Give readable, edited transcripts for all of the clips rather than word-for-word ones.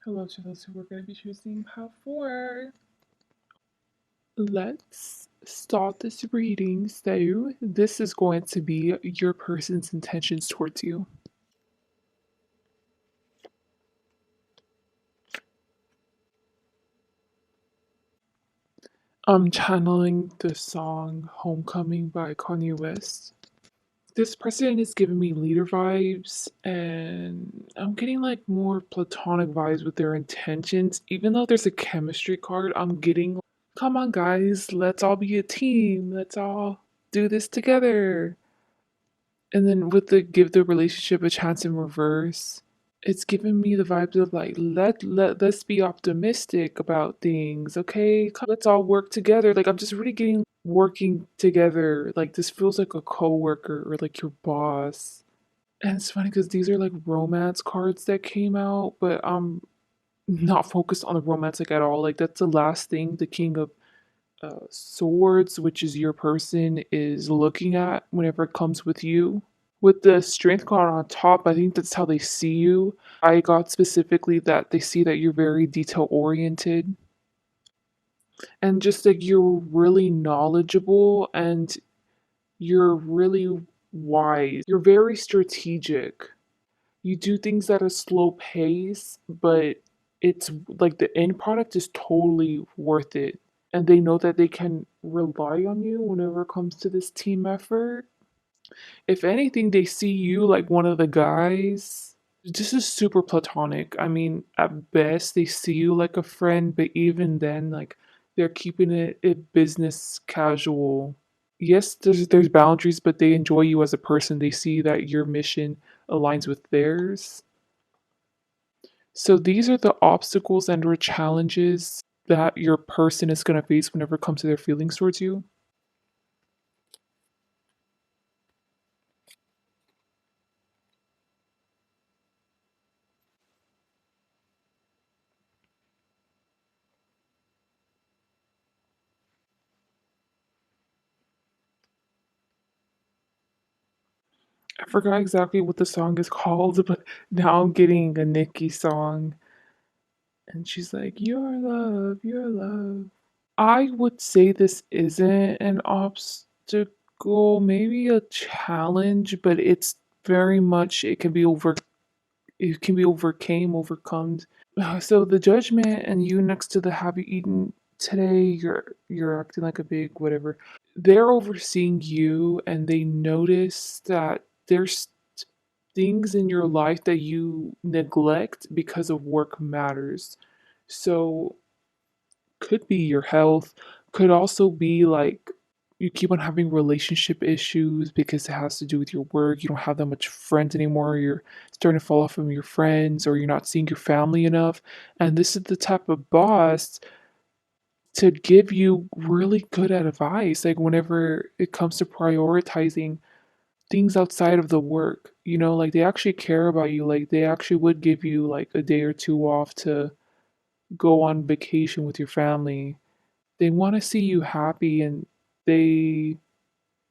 Hello to those who are going to be choosing pile 4. Let's start this reading. So, this is going to be your person's intentions towards you. I'm channeling the song Homecoming by Kanye West. This person is giving me leader vibes, and I'm getting like more platonic vibes with their intentions. Even though there's a chemistry card, I'm getting, come on, guys, let's all be a team. Let's all do this together. And then with the give the relationship a chance in reverse, it's giving me the vibes of like let's be optimistic about things, okay? Let's all work together. Like I'm just really getting working together. Like this feels like a coworker or like your boss. And it's funny because these are like romance cards that came out, but I'm not focused on the romance like at all. Like that's the last thing the King of Swords, which is your person, is looking at whenever it comes with you. With the strength card on top, I think that's how they see you. I got specifically that they see that you're very detail oriented and just like you're really knowledgeable and you're really wise. You're very strategic. You do things at a slow pace, but it's like the end product is totally worth it. And they know that they can rely on you whenever it comes to this team effort. If anything, they see you like one of the guys. This is super platonic. I mean, at best, they see you like a friend, but even then, like they're keeping it business casual. Yes, there's boundaries, but they enjoy you as a person. They see that your mission aligns with theirs. So these are the obstacles and or challenges that your person is going to face whenever it comes to their feelings towards you. I forgot exactly what the song is called, but now I'm getting a Nicki song. And she's like, "Your love, your love." I would say this isn't an obstacle, maybe a challenge, but it's very much it can be overcome. So the judgment and you next to the have you eaten today, you're acting like a big whatever. They're overseeing you and they notice that there's things in your life that you neglect because of work matters. So could be your health, could also be like you keep on having relationship issues because it has to do with your work. You don't have that much friends anymore. You're starting to fall off from your friends, or you're not seeing your family enough. And this is the type of boss to give you really good advice. Like whenever it comes to prioritizing things outside of the work, like they actually care about you. Like they actually would give you like a day or two off to go on vacation with your family. They want to see you happy and they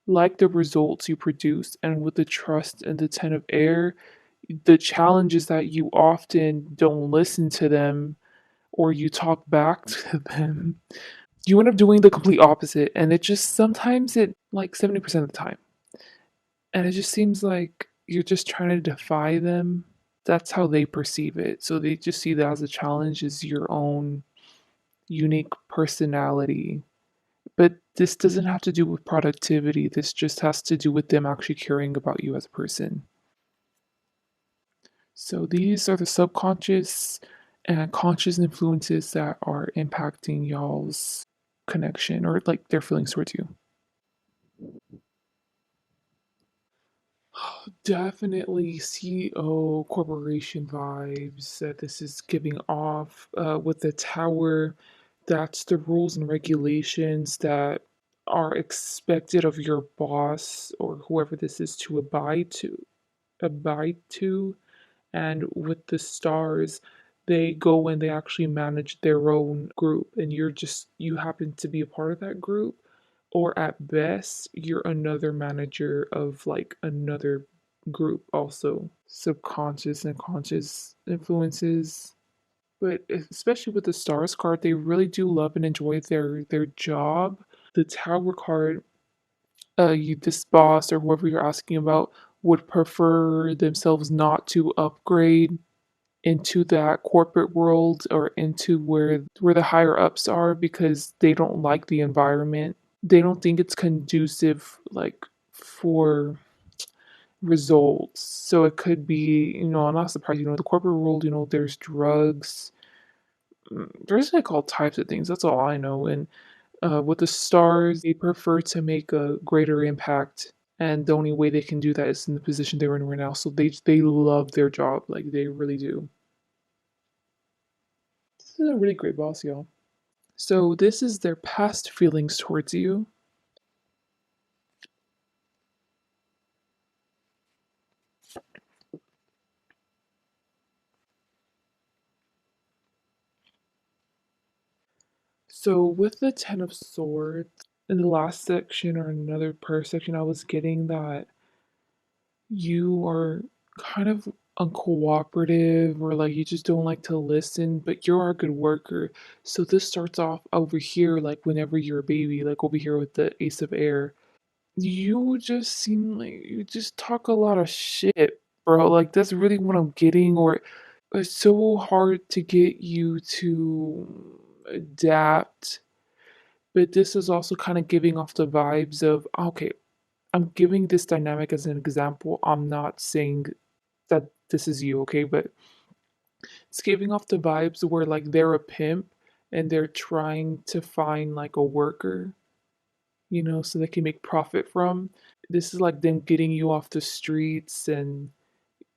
like the results you produce. And with the trust and the ten of air, the challenge is that you often don't listen to them or you talk back to them. You end up doing the complete opposite. And it just sometimes it like 70% of the time. And it just seems like you're just trying to defy them. That's how they perceive it. So they just see that as a challenge, is your own unique personality. But this doesn't have to do with productivity. This just has to do with them actually caring about you as a person. So these are the subconscious and conscious influences that are impacting y'all's connection or like their feelings towards you. Definitely CEO corporation vibes that this is giving off with the tower. That's the rules and regulations that are expected of your boss or whoever this is to abide to. And with the stars, they go and they actually manage their own group, and you happen to be a part of that group, or at best, you're another manager of like another group, also subconscious and conscious influences. But especially with the stars card, they really do love and enjoy their job. The tower card, this boss or whoever you're asking about would prefer themselves not to upgrade into that corporate world or into where the higher ups are because they don't like the environment. They don't think it's conducive like for results. So it could be, I'm not surprised, the corporate world, there's drugs. There's like all types of things. That's all I know. And with the stars, they prefer to make a greater impact, and the only way they can do that is in the position they're in right now. So they love their job, like they really do. This is a really great boss, y'all. So this is their past feelings towards you. So with the Ten of Swords, in the last section or another prayer section, I was getting that you are kind of uncooperative or like you just don't like to listen, but you're a good worker. So this starts off over here, like whenever you're a baby, like over here with the Ace of Air. You just seem like you just talk a lot of shit, bro. Like that's really what I'm getting, or it's so hard to get you to adapt. But this is also kind of giving off the vibes of, okay, I'm giving this dynamic as an example. I'm not saying that this is you, okay? But it's giving off the vibes where like they're a pimp and they're trying to find like a worker, so they can make profit from. This is like them getting you off the streets and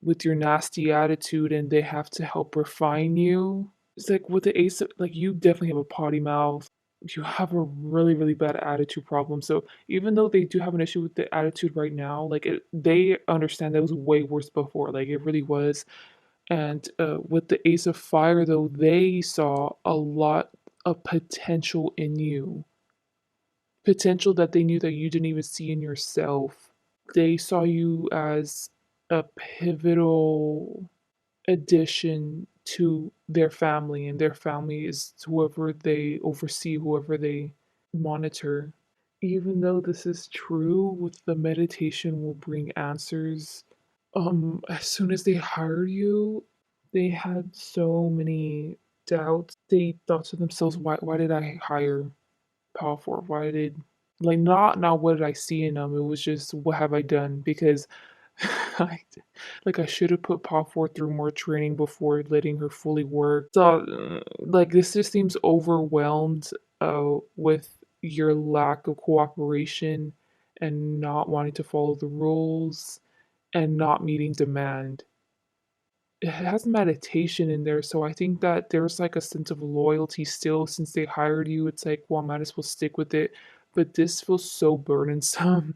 with your nasty attitude, and they have to help refine you. It's like with the ace, like you definitely have a potty mouth. You have a really, really bad attitude problem. So even though they do have an issue with the attitude right now, like they understand that it was way worse before. Like it really was. And with the Ace of Fire, though, they saw a lot of potential in you, potential that they knew that you didn't even see in yourself. They saw you as a pivotal addition to their family, and their family is whoever they oversee, whoever they monitor. Even though this is true, with the meditation will bring answers. As soon as they hired you, they had so many doubts. They thought to themselves, why did I hire Power 4? Why did not what did I see in them? It was just what have I done? Because I like I should have put Paw 4 through more training before letting her fully work. So like this just seems overwhelmed with your lack of cooperation and not wanting to follow the rules and not meeting demand. It has meditation in there, so I think that there's like a sense of loyalty still since they hired you. It's like, well, I might as well stick with it. But this feels so burdensome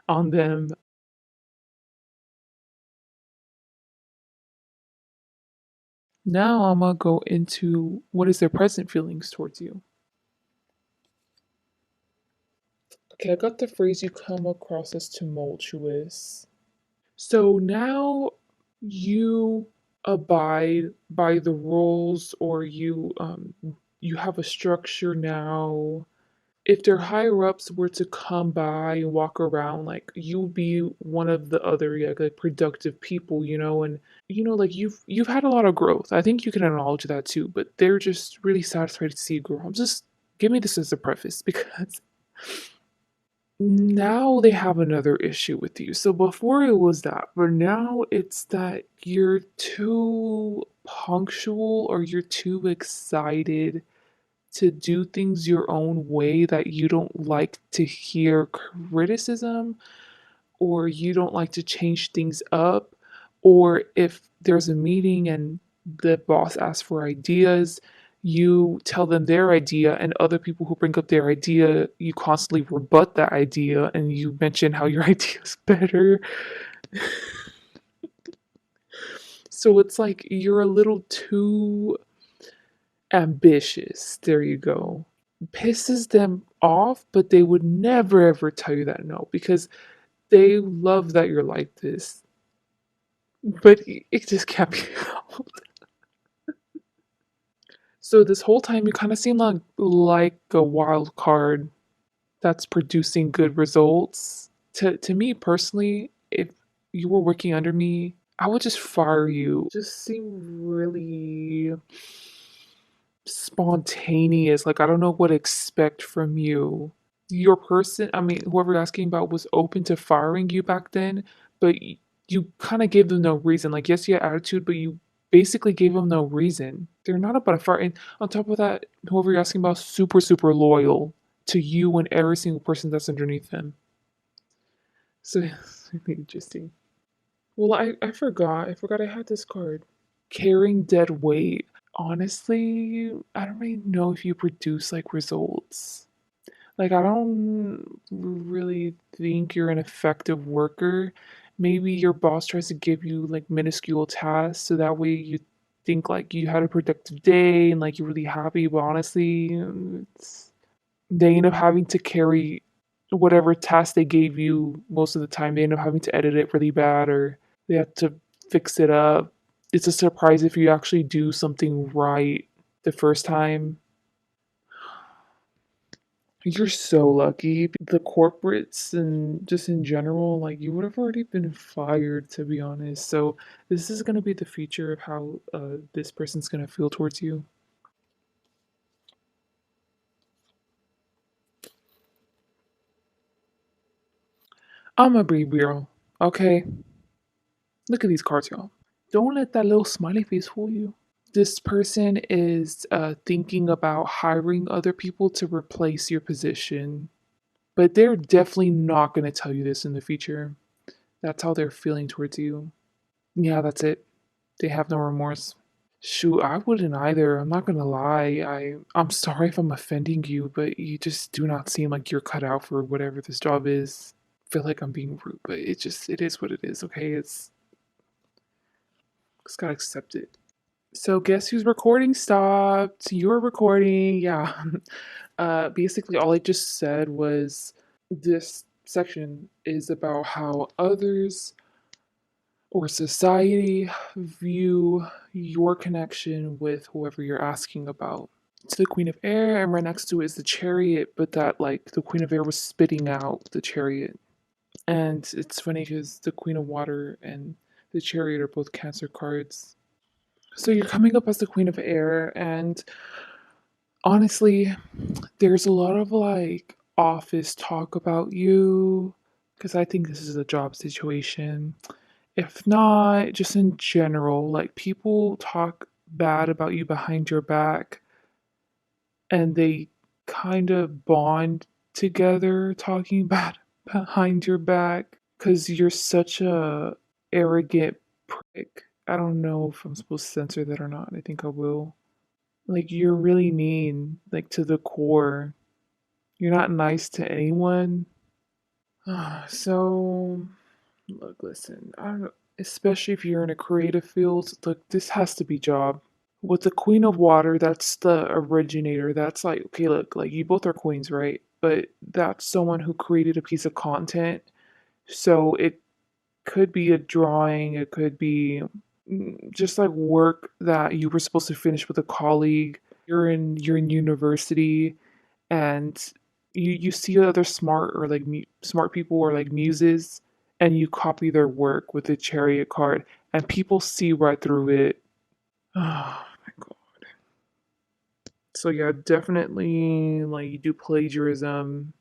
on them. Now I'm gonna go into what is their present feelings towards you. Okay, I got the phrase you come across as tumultuous. So now you abide by the rules or you have a structure now. If their higher ups were to come by and walk around, like you'll be one of the other like productive people, and like you've had a lot of growth. I think you can acknowledge that too, but they're just really satisfied to see you grow. I'm just give me this as a preface because now they have another issue with you. So before it was that, but now it's that you're too punctual or you're too excited to do things your own way, that you don't like to hear criticism or you don't like to change things up, or if there's a meeting and the boss asks for ideas, you tell them their idea, and other people who bring up their idea, you constantly rebut that idea and you mention how your idea is better. So it's like you're a little too ambitious. There you go. Pisses them off, but they would never ever tell you that no, because they love that you're like this. But it just can't be helped. So this whole time you kind of seem like a wild card that's producing good results. To me personally, if you were working under me, I would just fire you. Just seem really spontaneous. Like I don't know what to expect from you. Your person, I mean, whoever you're asking about was open to firing you back then, but you kind of gave them no reason. Like yes, you had attitude, but you basically gave them no reason. They're not about to fire. And on top of that, whoever you're asking about, super loyal to you and every single person that's underneath them. So it's really interesting. Well, I forgot I had this card. Carrying dead weight. Honestly, I don't really know if you produce like results. Like, I don't really think you're an effective worker. Maybe your boss tries to give you like minuscule tasks so that way you think like you had a productive day and like you're really happy, but honestly, they end up having to carry whatever task they gave you most of the time. They end up having to edit it really bad or they have to fix it up. It's a surprise if you actually do something right the first time. You're so lucky. The corporates and just in general, like you would have already been fired, to be honest. So this is gonna be the future of how this person's gonna feel towards you. I'm a be real, okay? Look at these cards, y'all. Don't let that little smiley face fool you. This person is thinking about hiring other people to replace your position, but they're definitely not gonna tell you this in the future. That's how they're feeling towards you. Yeah, that's it. They have no remorse. Shoot, I wouldn't either. I'm not gonna lie. I'm sorry if I'm offending you, but you just do not seem like you're cut out for whatever this job is. I feel like I'm being rude, but it is what it is, okay? It's just gotta accept it. So guess whose recording stopped? Your recording, yeah. Basically all I just said was this section is about how others or society view your connection with whoever you're asking about. It's the Queen of Air, and right next to it is the Chariot, but that, like, the Queen of Air was spitting out the Chariot. And it's funny because the Queen of Water and the Chariot are both Cancer cards. So you're coming up as the Queen of Air, and honestly, there's a lot of like office talk about you because I think this is a job situation. If not, just in general, like people talk bad about you behind your back and they kind of bond together talking bad behind your back because you're such a arrogant prick. I don't know if I'm supposed to censor that or not. I think I will. Like you're really mean, like to the core. You're not nice to anyone. So look, listen, I don't know, especially if you're in a creative field, look, this has to be job. With the Queen of Water, that's the originator. That's like, okay, look, like you both are queens, right? But that's someone who created a piece of content. So it could be a drawing, it could be just like work that you were supposed to finish with a colleague. You're in university and you see other smart or like smart people or like muses and you copy their work with the chariot card and people see right through it. Oh my god. So yeah, definitely like you do plagiarism,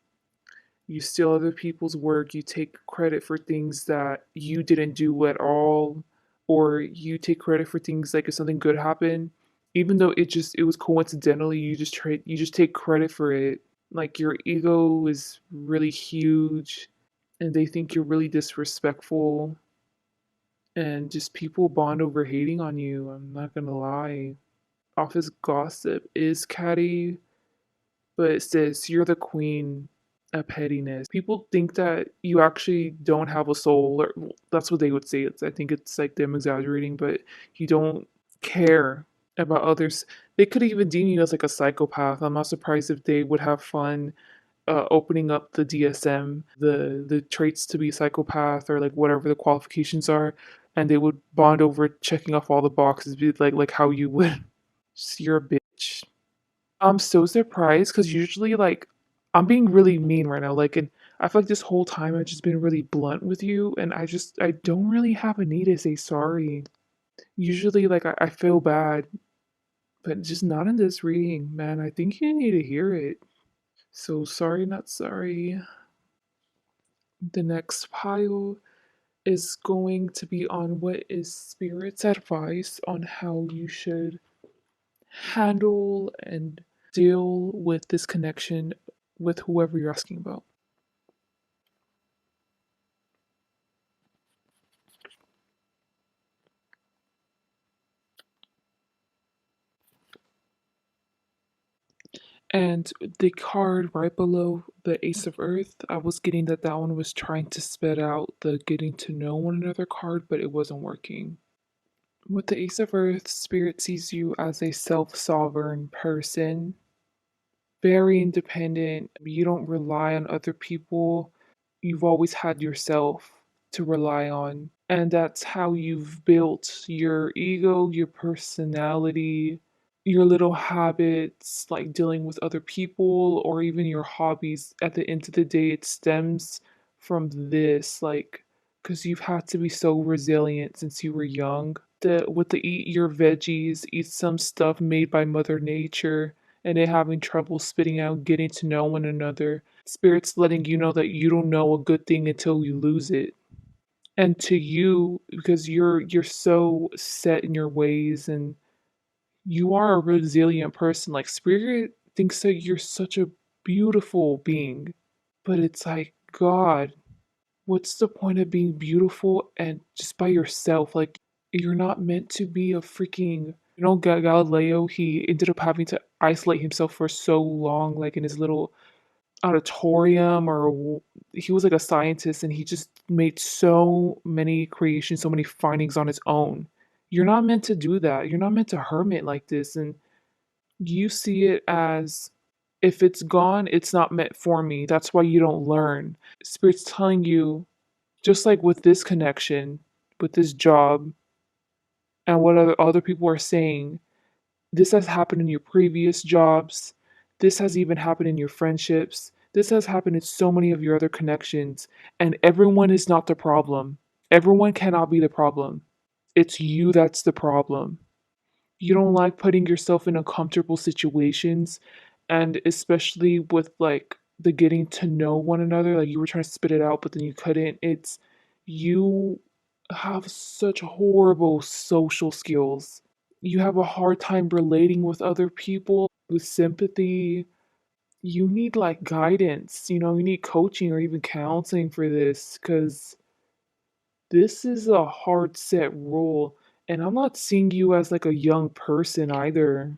you steal other people's work, you take credit for things that you didn't do at all, or you take credit for things like if something good happened, even though it was coincidentally, you just take credit for it. Like your ego is really huge and they think you're really disrespectful and just people bond over hating on you. I'm not gonna lie. Office gossip is catty, but it says you're the queen of pettiness. People think that you actually don't have a soul, or well, that's what they would say. I think it's like them exaggerating, but you don't care about others. They could even deem you as like a psychopath. I'm not surprised if they would have fun opening up the DSM, the traits to be a psychopath or like whatever the qualifications are, and they would bond over checking off all the boxes, be like how you would. You're a bitch. which I'm so surprised because usually, like, I'm being really mean right now. Like, and I feel like this whole time I've just been really blunt with you, and I don't really have a need to say sorry. Usually, like, I feel bad, but just not in this reading, man. I think you need to hear it. So sorry, not sorry. The next pile is going to be on what is Spirit's advice on how you should handle and deal with this connection with whoever you're asking about. And the card right below the Ace of Earth, I was getting that that one was trying to spit out the getting to know one another card, but it wasn't working. With the Ace of Earth, Spirit sees you as a self sovereign person, very independent. You don't rely on other people. You've always had yourself to rely on. And that's how you've built your ego, your personality, your little habits, like dealing with other people, or even your hobbies. At the end of the day, it stems from this, like, because you've had to be so resilient since you were young. With the eat your veggies, eat some stuff made by Mother Nature, and it having trouble spitting out, getting to know one another. Spirit's letting you know that you don't know a good thing until you lose it. And to you, because you're so set in your ways and you are a resilient person. Like Spirit thinks that you're such a beautiful being. But it's like, God, what's the point of being beautiful and just by yourself? Like, you're not meant to be a freaking, Galileo, he ended up having to isolate himself for so long, like in his little auditorium, or he was like a scientist and he just made so many creations, so many findings on his own. You're not meant to do that. You're not meant to hermit like this. And you see it as if it's gone, it's not meant for me. That's why you don't learn. Spirit's telling you, just like with this connection, with this job, and what other people are saying, this has happened in your previous jobs. This has even happened in your friendships. This has happened in so many of your other connections. And everyone is not the problem. Everyone cannot be the problem. It's you that's the problem. You don't like putting yourself in uncomfortable situations, and especially with like the getting to know one another, like you were trying to spit it out but then you couldn't. It's you have such horrible social skills. You have a hard time relating with other people with sympathy. You need like guidance, you need coaching or even counseling for this, because this is a hard set rule. And I'm not seeing you as like a young person either.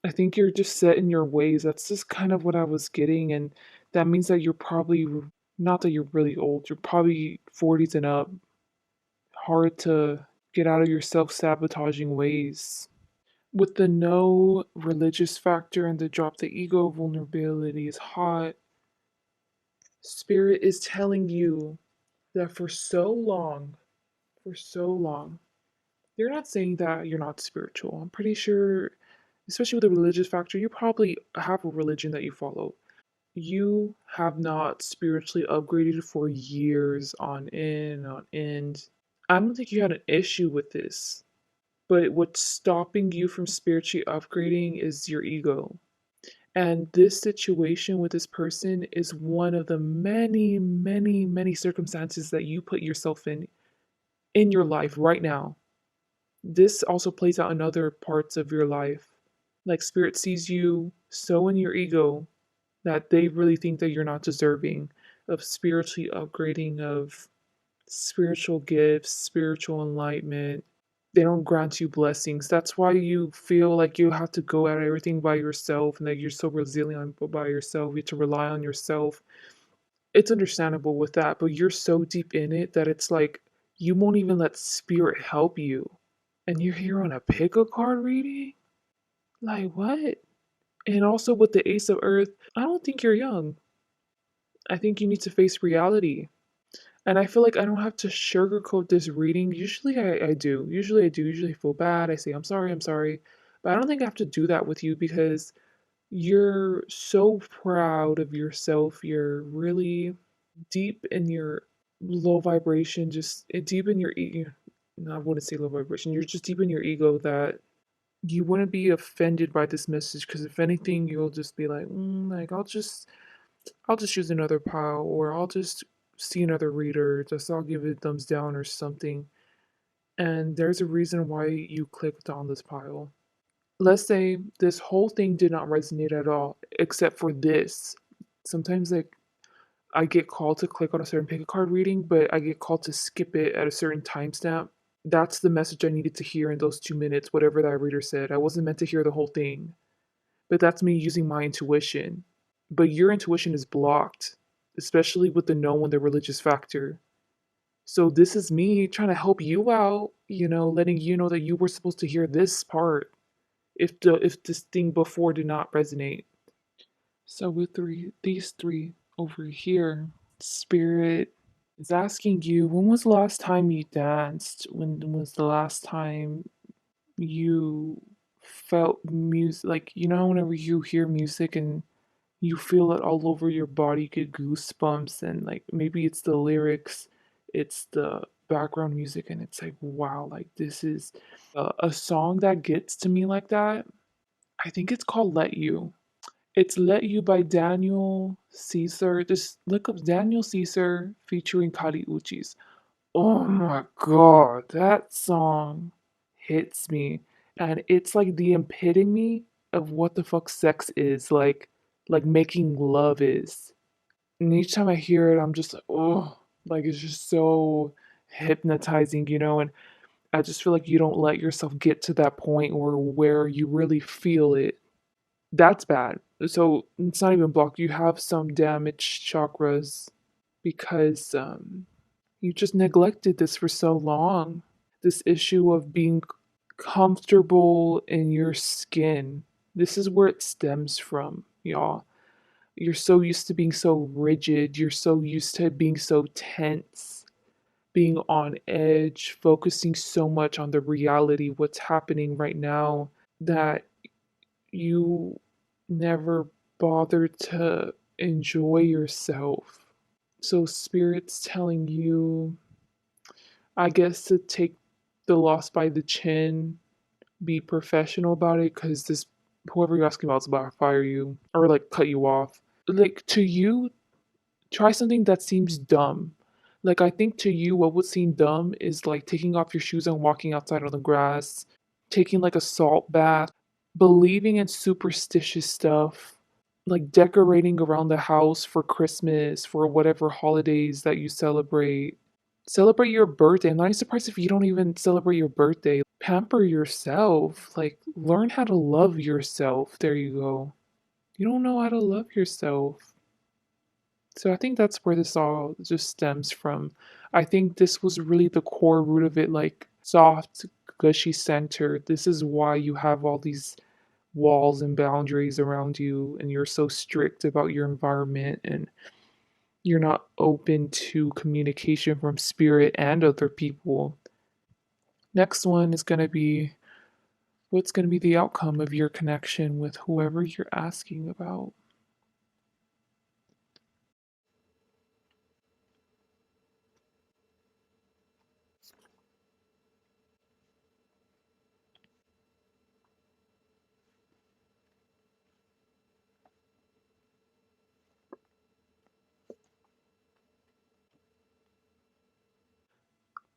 I think you're just set in your ways. That's just kind of what I was getting. And that means that you're probably not that you're really old, you're probably 40s and up. Hard to get out of your self sabotaging ways. With the no religious factor and the drop the ego, vulnerability is hot. Spirit is telling you that for so long, they're not saying that you're not spiritual. I'm pretty sure, especially with the religious factor, you probably have a religion that you follow. You have not spiritually upgraded for years on end, on end. I don't think you had an issue with this, but what's stopping you from spiritually upgrading is your ego. And this situation with this person is one of the many, many, many circumstances that you put yourself in your life right now. This also plays out in other parts of your life. Like Spirit sees you so in your ego that they really think that you're not deserving of spiritually upgrading, of spiritual gifts, spiritual enlightenment. They don't grant you blessings. That's why you feel like you have to go at everything by yourself and that you're so resilient by yourself. You have to rely on yourself. It's understandable with that, but you're so deep in it that it's like you won't even let spirit help you. And you're here on a pick a card reading? Like what? And also with the Ace of Earth, I don't think you're young. I think you need to face reality. And I feel like I don't have to sugarcoat this reading. Usually I do. Usually I do. Usually I feel bad. I say, I'm sorry, I'm sorry. But I don't think I have to do that with you because you're so proud of yourself. You're really deep in your low vibration, just deep in your ego. No, I wouldn't say low vibration. You're just deep in your ego that you wouldn't be offended by this message because if anything, you'll just be like, like I'll just use another pile or I'll just see another reader. Just I'll give it thumbs down or something. And there's a reason why you clicked on this pile. Let's say this whole thing did not resonate at all, except for this. Sometimes like I get called to click on a certain pick a card reading, but I get called to skip it at a certain timestamp. That's the message I needed to hear in those 2 minutes, whatever that reader said. I wasn't meant to hear the whole thing, but that's me using my intuition. But your intuition is blocked, especially with the no and the religious factor. So this is me trying to help you out, letting you know that you were supposed to hear this part if this thing before did not resonate. So with these three over here, spirit is asking you, when was the last time you danced? When was the last time you felt music? Like, whenever you hear music and you feel it all over your body, you get goosebumps, and like maybe it's the lyrics, it's the background music, and it's like, wow, like this is a song that gets to me like that. I think it's called Let You. It's Let You by Daniel Caesar. Just look up Daniel Caesar featuring Kali Uchis. Oh my god, that song hits me. And it's like the epitome of what the fuck sex is, like making love is. And each time I hear it, I'm just like, oh, like it's just so hypnotizing, and I just feel like you don't let yourself get to that point where you really feel it. That's bad. So it's not even blocked. You have some damaged chakras because you just neglected this for so long. This issue of being comfortable in your skin. This is where it stems from, y'all. You're so used to being so rigid. You're so used to being so tense, being on edge, focusing so much on the reality, what's happening right now, that you never bothered to enjoy yourself. So, Spirit's telling you, I guess, to take the loss by the chin, be professional about it, because this, whoever you're asking about is about to fire you or like cut you off. Like, to you, try something that seems dumb. Like, I think to you, what would seem dumb is like taking off your shoes and walking outside on the grass, taking like a salt bath, believing in superstitious stuff, like decorating around the house for Christmas, for whatever holidays that you celebrate. Celebrate your birthday. I'm not even surprised if you don't even celebrate your birthday. Pamper yourself. Like, learn how to love yourself. There you go. You don't know how to love yourself. So I think that's where this all just stems from. I think this was really the core root of it, like soft, gushy center. This is why you have all these walls and boundaries around you, and you're so strict about your environment, and you're not open to communication from spirit and other people. Next one is going to be, what's going to be the outcome of your connection with whoever you're asking about.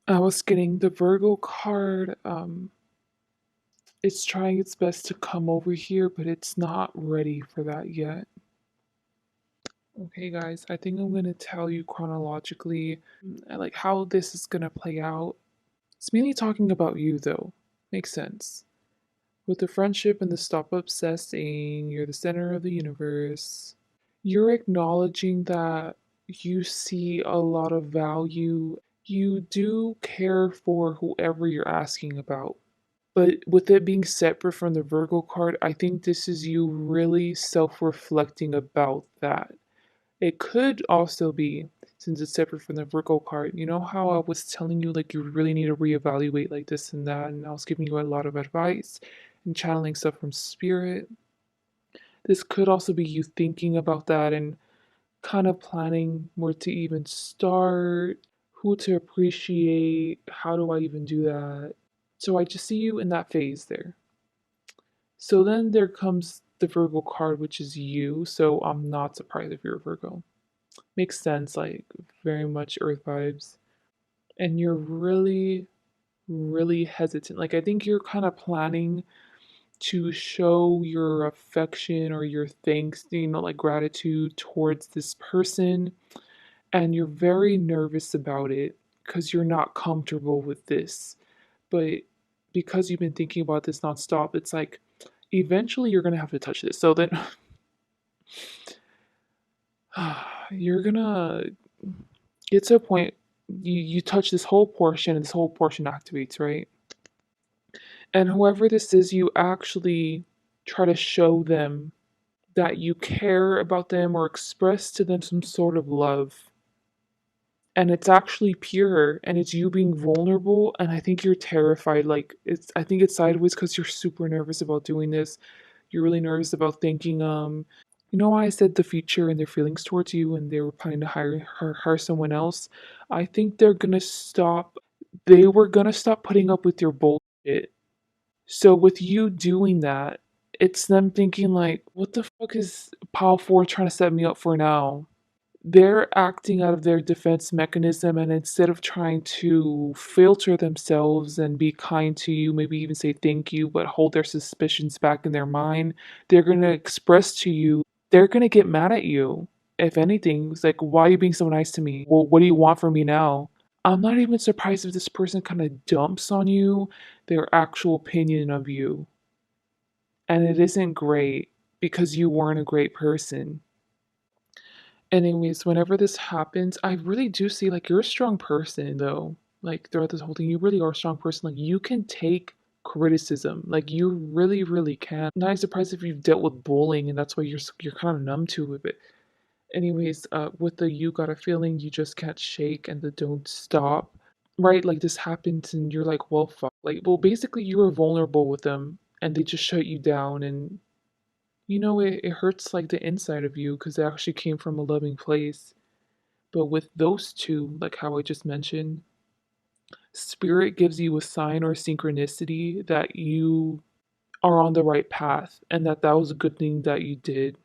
I was getting the Virgo card. It's trying its best to come over here, but it's not ready for that yet. Okay, guys, I think I'm gonna tell you chronologically, like how this is gonna play out. It's mainly talking about you, though. Makes sense. With the friendship and the stop obsessing, you're the center of the universe. You're acknowledging that you see a lot of value. You do care for whoever you're asking about. But with it being separate from the Virgo card, I think this is you really self reflecting about that. It could also be, since it's separate from the Virgo card, you know how I was telling you, like, you really need to reevaluate, like, this and that, and I was giving you a lot of advice? and channeling stuff from spirit. This could also be you thinking about that and kind of planning where to even start, who to appreciate, how do I even do that? So I just see you in that phase there. So then there comes the Virgo card, which is you. So I'm not surprised if you're a Virgo. Makes sense, like very much Earth vibes. And you're really, really hesitant. Like I think you're kind of planning to show your affection or your thanks, like gratitude towards this person. And you're very nervous about it because you're not comfortable with this. But because you've been thinking about this nonstop, it's like eventually you're going to have to touch this. So then you're going to get to a point you touch this whole portion and this whole portion activates, right? And whoever this is, you actually try to show them that you care about them or express to them some sort of love. And it's actually pure and it's you being vulnerable. And I think you're terrified. Like, I think it's sideways because you're super nervous about doing this. You're really nervous about thinking, you know why I said the future and their feelings towards you and they were planning to hire someone else? I think they were gonna stop putting up with your bullshit. So with you doing that, it's them thinking like, what the fuck is Power 4 trying to set me up for now? They're acting out of their defense mechanism, and instead of trying to filter themselves and be kind to you, maybe even say thank you, but hold their suspicions back in their mind, they're going to express to you, they're going to get mad at you. If anything, it's like, why are you being so nice to me? Well, what do you want from me now? I'm not even surprised if this person kind of dumps on you their actual opinion of you. And it isn't great because you weren't a great person. Anyways, whenever this happens, I really do see like you're a strong person though. Like throughout this whole thing, you really are a strong person. Like you can take criticism. Like you really, really can. Not surprised if you've dealt with bullying and that's why you're kind of numb to it. But anyways, with the you got a feeling you just can't shake and the don't stop. Right? Like this happens and you're like, well, fuck. Like, well, basically you were vulnerable with them and they just shut you down and it hurts like the inside of you because it actually came from a loving place. But with those two, like how I just mentioned, spirit gives you a sign or a synchronicity that you are on the right path and that was a good thing that you did.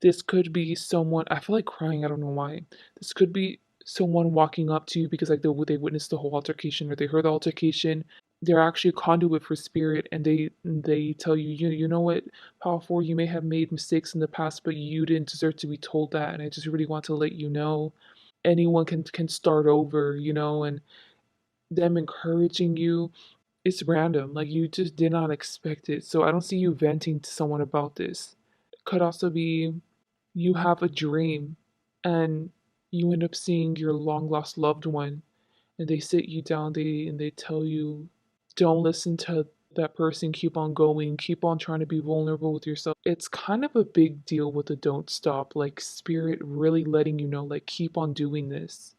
This could be someone, I feel like crying, I don't know why. This could be someone walking up to you because like they witnessed the whole altercation or they heard the altercation. They're actually a conduit for spirit and they tell you, you know what, Power 4, you may have made mistakes in the past, but you didn't deserve to be told that. And I just really want to let you know anyone can start over, and them encouraging you, it's random. Like you just did not expect it. So I don't see you venting to someone about this. Could also be you have a dream and you end up seeing your long lost loved one and they sit you down they tell you don't listen to that person, keep on going, keep on trying to be vulnerable with yourself. It's kind of a big deal with the don't stop, like spirit really letting you know, like keep on doing this,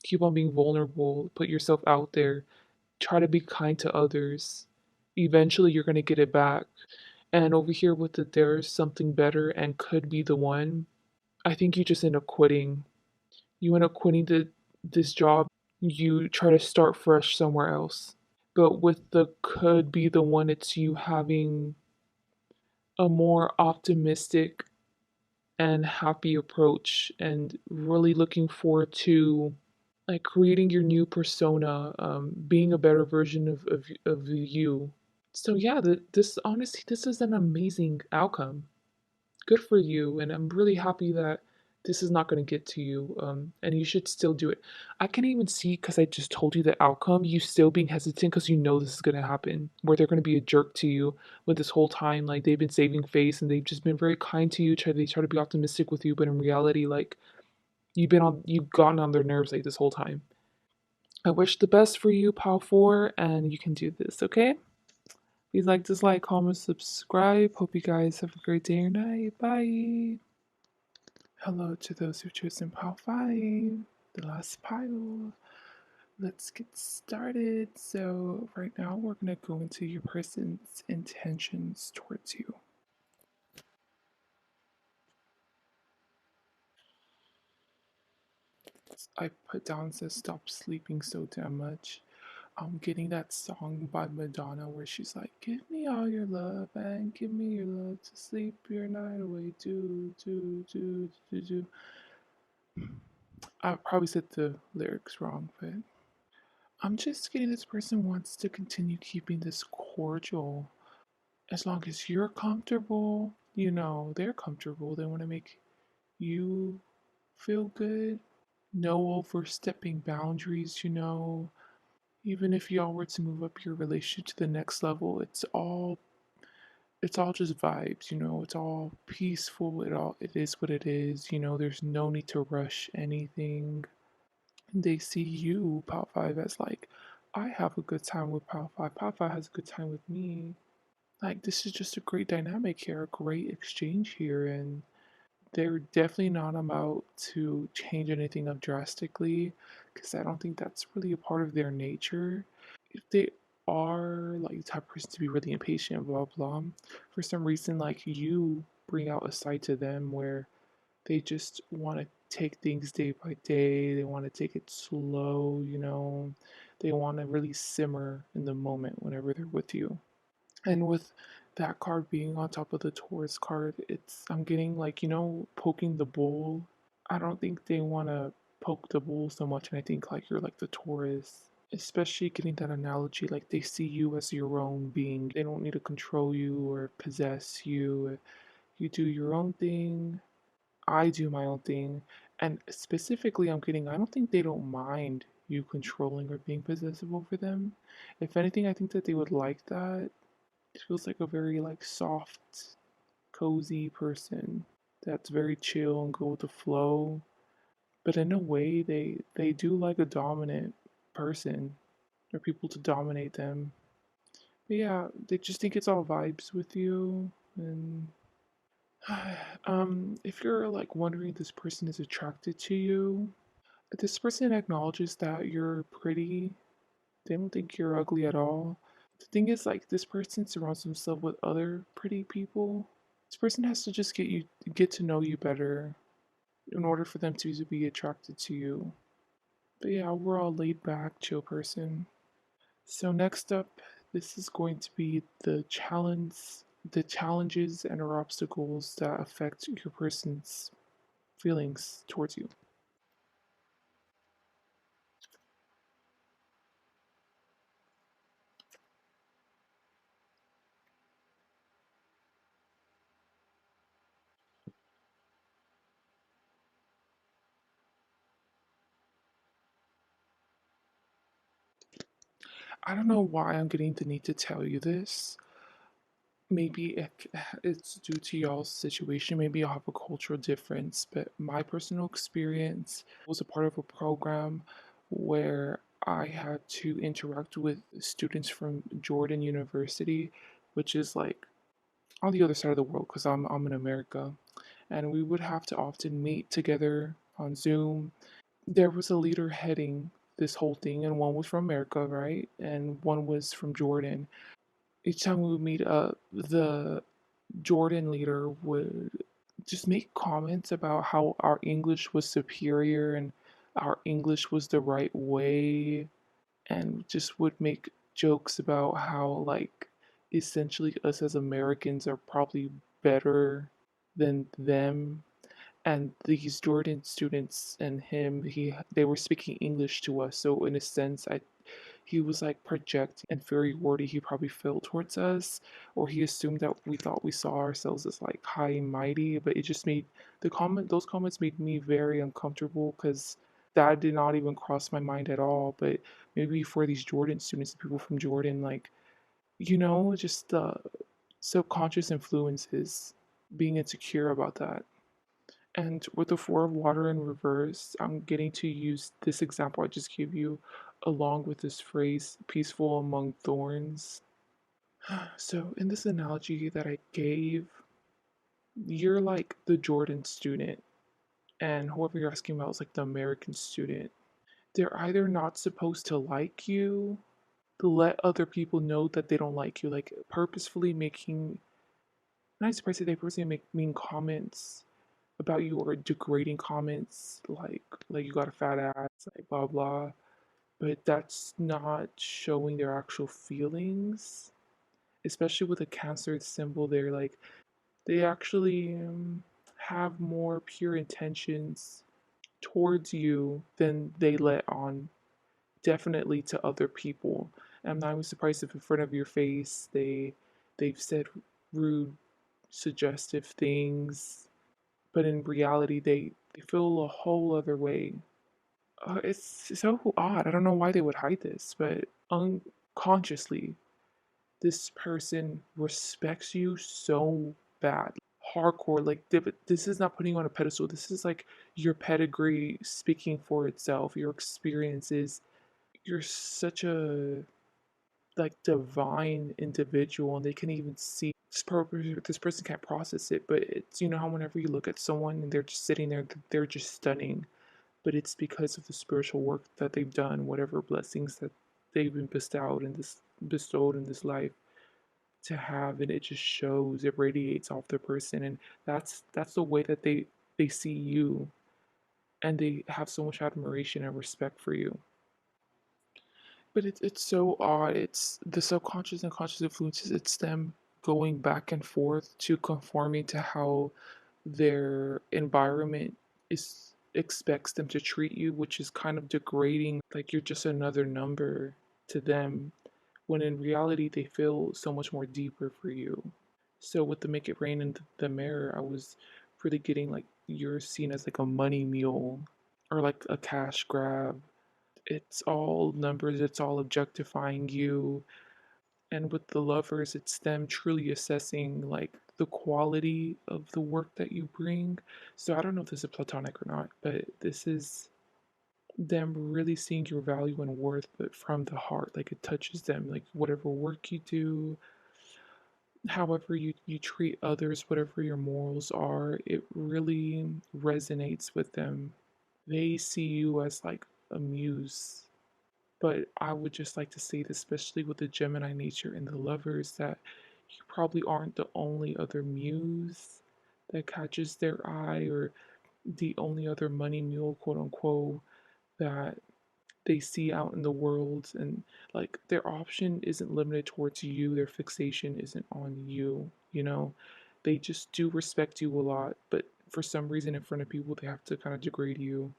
keep on being vulnerable, put yourself out there, try to be kind to others. Eventually you're going to get it back. And over here with the there's something better and could be the one, I think you just end up quitting. You end up quitting this job. You try to start fresh somewhere else. But with the could be the one, it's you having a more optimistic and happy approach and really looking forward to like creating your new persona, being a better version of you. So yeah, this honestly, this is an amazing outcome. Good for you, and I'm really happy that this is not going to get to you, and you should still do it. I can even see because I just told you the outcome, you still being hesitant because you know this is going to happen, where they're going to be a jerk to you with this whole time. Like they've been saving face and they've just been very kind to you. They try to be optimistic with you, but in reality, like you've gotten on their nerves like this whole time. I wish the best for you, Pal 4, and you can do this, okay? Please like, dislike, comment, subscribe. Hope you guys have a great day or night. Bye. Hello to those who chosen pile 5, the last pile. Let's get started. So, right now we're going to go into your person's intentions towards you. I put down says stop sleeping so damn much. I'm getting that song by Madonna where she's like, "Give me all your love and give me your love to sleep your night away." Do. I probably said the lyrics wrong, but I'm just getting this person wants to continue keeping this cordial. As long as you're comfortable, they're comfortable. They want to make you feel good. No overstepping boundaries. Even if y'all were to move up your relationship to the next level, it's all just vibes. It's all peaceful. It is what it is. There's no need to rush anything. They see you, Pal 5, as like, I have a good time with Pal 5. Pal 5 has a good time with me. Like, this is just a great dynamic here, a great exchange here, and they're definitely not about to change anything up drastically because I don't think that's really a part of their nature. If they are like the type of person to be really impatient, blah blah, for some reason, like you bring out a side to them where they just want to take things day by day. They want to take it slow. They want to really simmer in the moment whenever they're with you. And with that card being on top of the Taurus card, I'm getting like, poking the bull. I don't think they want to poke the bull so much, and I think like you're like the Taurus. Especially getting that analogy, like they see you as your own being. They don't need to control you or possess you. You do your own thing. I do my own thing. And specifically, I don't think they don't mind you controlling or being possessive over them. If anything, I think that they would like that. It feels like a very like soft, cozy person that's very chill and go with the flow. But in a way, they do like a dominant person or people to dominate them. But yeah, they just think it's all vibes with you. And if you're like wondering if this person is attracted to you, this person acknowledges that you're pretty. They don't think you're ugly at all. The thing is, like, this person surrounds himself with other pretty people. This person has to just get to know you better in order for them to be attracted to you. But yeah, overall laid back, chill person. So next up, this is going to be the challenges and or obstacles that affect your person's feelings towards you. I don't know why I'm getting the need to tell you this. Maybe it's due to y'all's situation. Maybe y'all have a cultural difference, but my personal experience was a part of a program where I had to interact with students from Jordan University, which is like on the other side of the world because I'm in America, and we would have to often meet together on Zoom. There was a leader heading this whole thing, and one was from America, right? And one was from Jordan. Each time we would meet up, the Jordan leader would just make comments about how our English was superior and our English was the right way, and just would make jokes about how, like, essentially us as Americans are probably better than them. And these Jordan students and him, they were speaking English to us. So in a sense, he was like projecting inferiority he probably felt towards us, or he assumed that we thought we saw ourselves as like high and mighty. But it just made those comments made me very uncomfortable because that did not even cross my mind at all. But maybe for these Jordan students, people from Jordan, like, just the subconscious influences, being insecure about that. And with the Four of Water in reverse, I'm getting to use this example I just gave you along with this phrase, peaceful among thorns. So, in this analogy that I gave, you're like the Jordan student, and whoever you're asking about is like the American student. they're either not supposed to like you, to let other people know that they don't like you, like purposefully making, not surprised that they purposely make mean comments about you or degrading comments like you got a fat ass, like blah blah. But that's not showing their actual feelings, especially with a cancer symbol. They're like they actually have more pure intentions towards you than they let on, definitely to other people. And I'm not even surprised if in front of your face they've said rude, suggestive things, but in reality they feel a whole other way. It's so odd. I don't know why they would hide this, but unconsciously this person respects you so bad, hardcore. Like this is not putting you on a pedestal. This is like your pedigree speaking for itself, your experiences. You're such a like divine individual, and they can even see this person can't process it. But it's, you know how whenever you look at someone and they're just sitting there, they're just stunning, but it's because of the spiritual work that they've done, whatever blessings that they've been bestowed in this life to have, and it just shows, it radiates off the person. And that's the way that they see you, and they have so much admiration and respect for you. But it's so odd. It's the subconscious and conscious influences. It's them going back and forth to conforming to how their environment is expects them to treat you, which is kind of degrading. Like you're just another number to them, when in reality they feel so much more deeper for you. So with the Make It Rain and the Mirror, I was really getting like you're seen as like a money mule or like a cash grab. It's all numbers, it's all objectifying you. And with the Lovers, it's them truly assessing like the quality of the work that you bring. So I don't know if this is platonic or not, but this is them really seeing your value and worth, but from the heart. Like it touches them. Like whatever work you do, however you treat others, whatever your morals are, it really resonates with them. They see you as like a muse. But I would just like to say this, especially with the Gemini nature and the Lovers, that you probably aren't the only other muse that catches their eye, or the only other money mule, quote unquote, that they see out in the world. And like their option isn't limited towards you, their fixation isn't on you, you know? They just do respect you a lot, but for some reason in front of people they have to kind of degrade you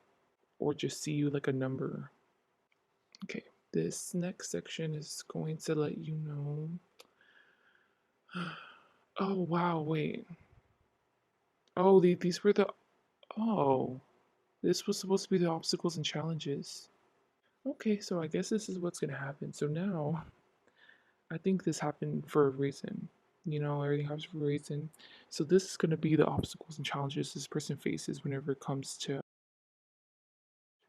or just see you like a number. Okay, this next section is going to let you know. Oh, wow, wait. Oh, these were the. Oh, this was supposed to be the obstacles and challenges. Okay, so I guess this is what's going to happen. So now, I think this happened for a reason. You know, everything happens for a reason. So this is going to be the obstacles and challenges this person faces whenever it comes to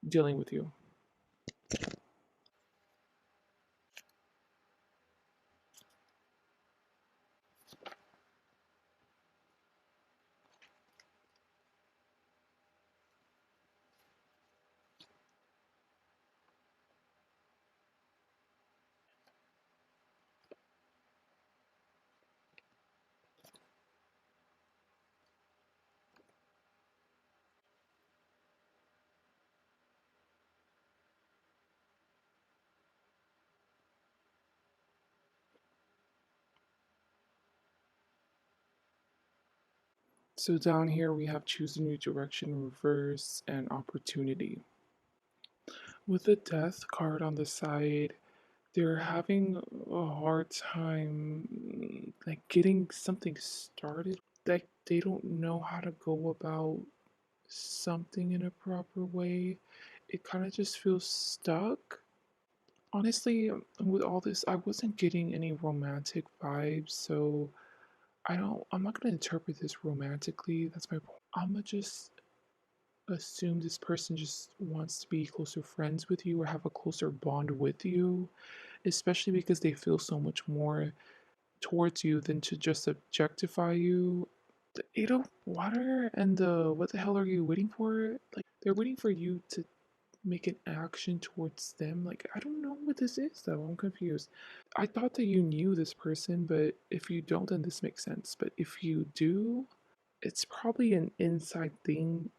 dealing with you. So down here we have choose a new direction, reverse, and opportunity. With the death card on the side, they're having a hard time like getting something started. Like they don't know how to go about something in a proper way. It kind of just feels stuck. Honestly, with all this, I wasn't getting any romantic vibes, so I'm not gonna interpret this romantically. That's my point. I'm gonna just assume this person just wants to be closer friends with you or have a closer bond with you, especially because they feel so much more towards you than to just objectify you. The Eight of Water and the what the hell are you waiting for? Like they're waiting for you to. make an action towards them. Like, I don't know what this is though. I'm confused. I thought that you knew this person, but if you don't, then this makes sense. But if you do, it's probably an inside thing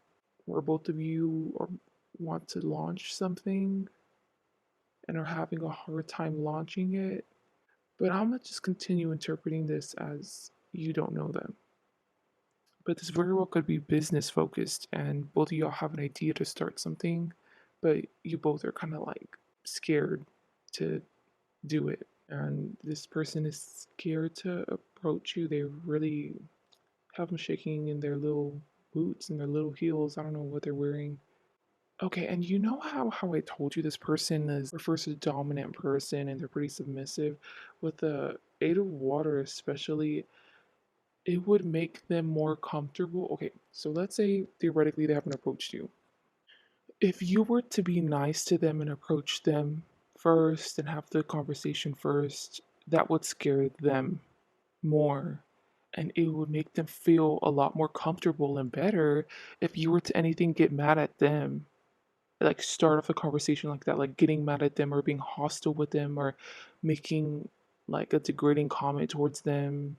where both of you want to launch something and are having a hard time launching it. But I'm gonna just continue interpreting this as you don't know them. But this very well could be business focused, and both of y'all have an idea to start something, but you both are kind of like scared to do it. And this person is scared to approach you. They really have them shaking in their little boots and their little heels. I don't know what they're wearing. Okay, and you know how I told you this person is refers to a dominant person and they're pretty submissive? With the Eight of Water especially, it would make them more comfortable. Okay, so let's say theoretically they haven't approached you. If you were to be nice to them and approach them first and have the conversation first, that would scare them more. And it would make them feel a lot more comfortable and better if you were to anything get mad at them. Like start off the conversation like that, like getting mad at them or being hostile with them or making like a degrading comment towards them.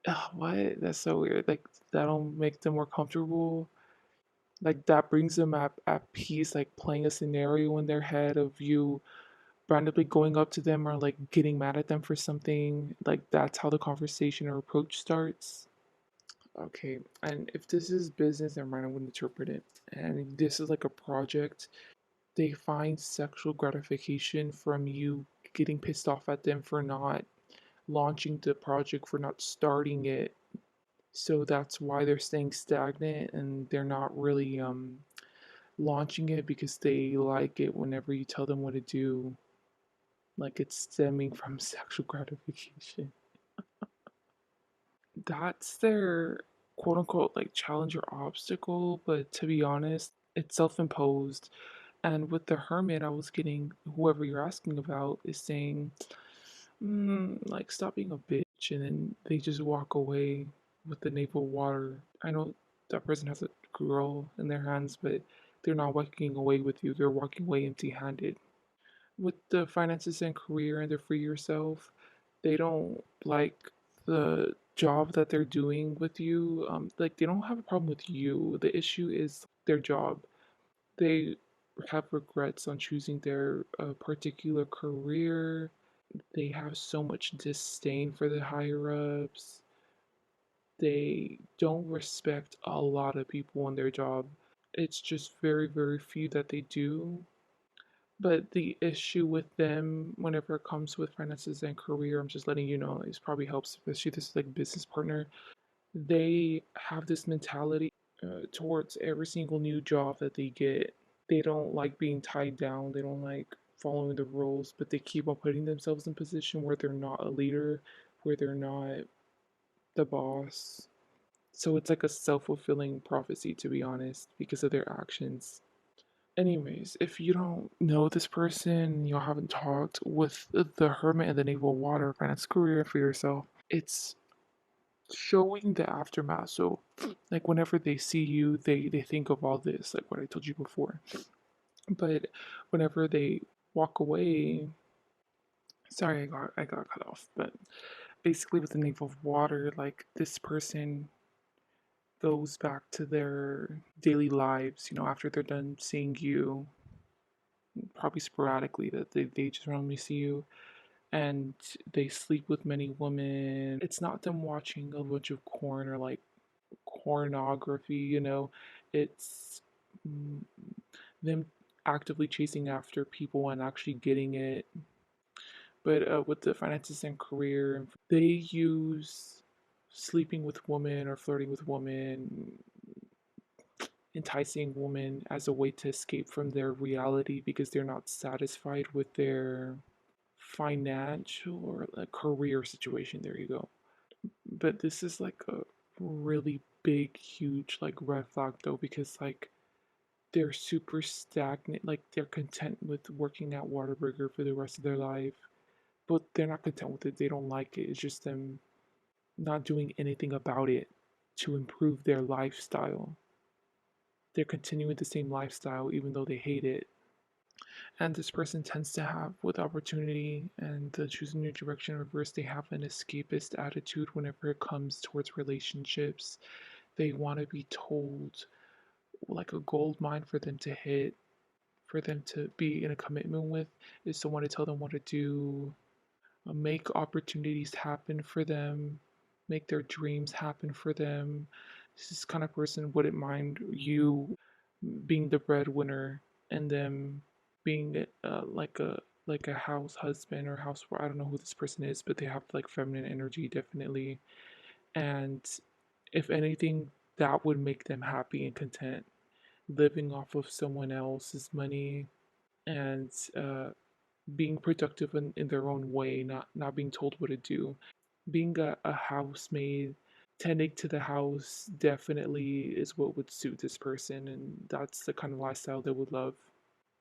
Ugh, what? That's so weird. Like that'll make them more comfortable. Like that brings them at peace, like playing a scenario in their head of you randomly going up to them or like getting mad at them for something. Like that's how the conversation or approach starts. Okay, and if this is business, then Ryan would interpret it. And this is like a project. They find sexual gratification from you getting pissed off at them for not launching the project, for not starting it. So that's why they're staying stagnant and they're not really launching it because they like it whenever you tell them what to do. Like it's stemming from sexual gratification. That's their quote unquote like challenge or obstacle, but to be honest, it's self imposed. And with the hermit, I was getting whoever you're asking about is saying, like, stop being a bitch. And then they just walk away with the navel water. I know that person has a girl in their hands, but they're not walking away with you, they're walking away empty handed. With the finances and career and the free yourself, they don't like the job that they're doing with you. Like, they don't have a problem with you. The issue is their job. They have regrets on choosing their particular career. They have so much disdain for the higher ups. They don't respect a lot of people in their job. It's just very, very few that they do. But the issue with them, whenever it comes with finances and career, I'm just letting you know, this probably helps, especially this like business partner. They have this mentality towards every single new job that they get. They don't like being tied down. They don't like following the rules, but they keep on putting themselves in position where they're not a leader, where they're not the boss. So it's like a self-fulfilling prophecy, to be honest, because of their actions. Anyways, if you don't know this person, you haven't talked with the Hermit and the Naval Water Planet's career for yourself, it's showing the aftermath. So, like, whenever they see you, they think of all this, like what I told you before. But whenever they walk away, sorry, I got cut off. But basically, with the Naval Water, like, this person goes back to their daily lives, after they're done seeing you, probably sporadically, that they just randomly see you and they sleep with many women. It's not them watching a bunch of porn or like pornography, it's mm, them actively chasing after people and actually getting it. But with the finances and career, they use sleeping with women or flirting with women, enticing women as a way to escape from their reality because they're not satisfied with their financial or like career situation. There you go. But this is like a really big, huge like red flag though, because like they're super stagnant. Like they're content with working at Waterburger for the rest of their life, but they're not content with it. They don't like it. It's just them not doing anything about it to improve their lifestyle. they're continuing the same lifestyle even though they hate it. And this person tends to have, with opportunity and the choosing new direction reverse, they have an escapist attitude whenever it comes towards relationships. They want to be told, like a gold mine for them to hit, for them to be in a commitment with, is someone to tell them what to do, make opportunities happen for them, make their dreams happen for them. This kind of person wouldn't mind you being the breadwinner and them being like a house husband or housewife. I don't know who this person is, but they have like feminine energy definitely. And if anything, that would make them happy and content, living off of someone else's money and being productive in their own way, not being told what to do. Being a housemaid, tending to the house definitely is what would suit this person, and that's the kind of lifestyle they would love.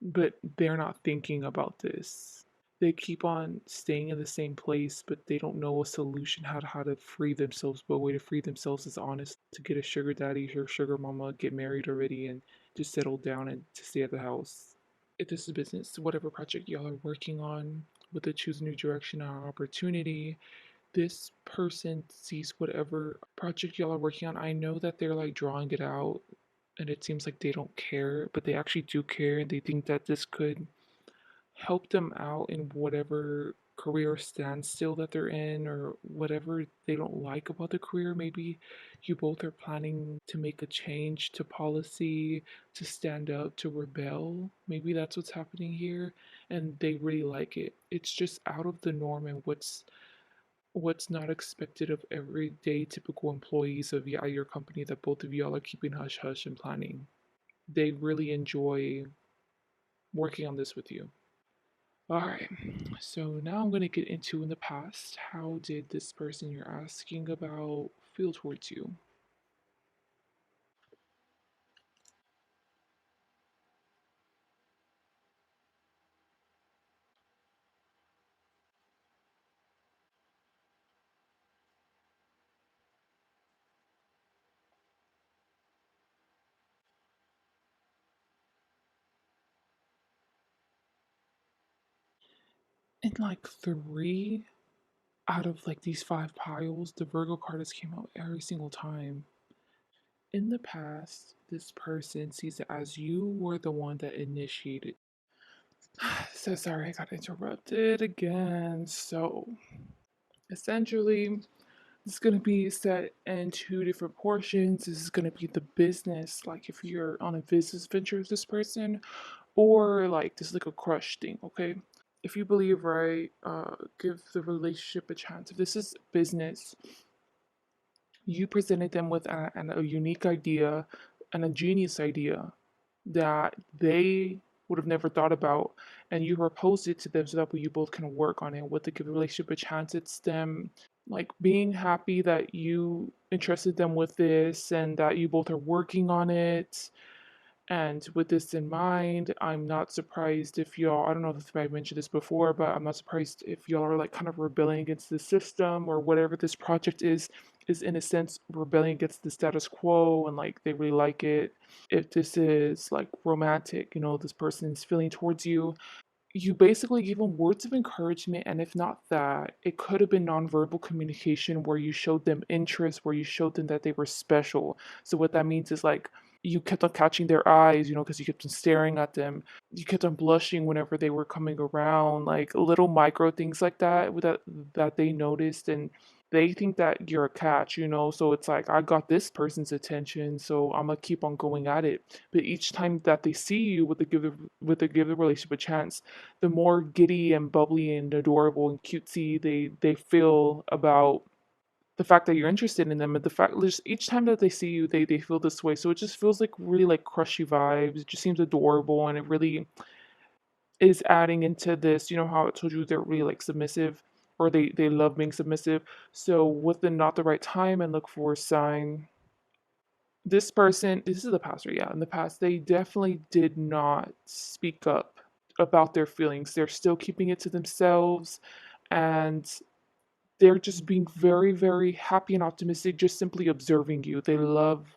But they're not thinking about this. They keep on staying in the same place, but they don't know a solution how to free themselves. But a way to free themselves is honest to get a sugar daddy or sugar mama, get married already, and just settle down and to stay at the house. If this is business, whatever project y'all are working on with the choose a new direction or opportunity, this person sees whatever project y'all are working on. I know that they're like drawing it out and it seems like they don't care, but they actually do care and they think that this could help them out in whatever career standstill that they're in or whatever they don't like about the career. Maybe you both are planning to make a change to policy, to stand up, to rebel. Maybe that's what's happening here and they really like it. It's just out of the norm and what's not expected of everyday typical employees of your company that both of y'all are keeping hush hush and planning. They really enjoy working on this with you. All right, so now I'm going to get into in the past. How did this person you're asking about feel towards you? In like three out of like these five piles, the Virgo card has came out every single time. In the past, this person sees it as you were the one that initiated. So sorry, I got interrupted again. So essentially, it's going to be set in two different portions. This is going to be the business, like if you're on a business venture with this person, or like this is like a crush thing, okay? If you believe right, give the relationship a chance. If this is business, you presented them with a unique idea and a genius idea that they would have never thought about, and you proposed it to them so that way you both can work on it. With the give the relationship a chance, it's them like being happy that you entrusted them with this and that you both are working on it. And with this in mind, I'm not surprised if y'all, I don't know if I mentioned this before, but I'm not surprised if y'all are like kind of rebelling against the system or whatever this project is in a sense rebelling against the status quo and like they really like it. If this is like romantic, this person is feeling towards you, you basically give them words of encouragement, and if not that, it could have been nonverbal communication where you showed them interest, where you showed them that they were special. So what that means is like you kept on catching their eyes, because you kept on staring at them. You kept on blushing whenever they were coming around, like little micro things like that that they noticed, and they think that you're a catch. So it's like I got this person's attention, so I'm gonna keep on going at it. But each time that they see you with the give the relationship a chance, the more giddy and bubbly and adorable and cutesy they feel about the fact that you're interested in them, and the fact just each time that they see you they feel this way. So it just feels like really like crushy vibes. It just seems adorable and it really is adding into this. You know how I told you they're really like submissive, or they love being submissive. So with the not the right time and look for a sign, this person, this is the past, right? Yeah, in the past they definitely did not speak up about their feelings. They're still keeping it to themselves, and they're just being very, very happy and optimistic, just simply observing you. They love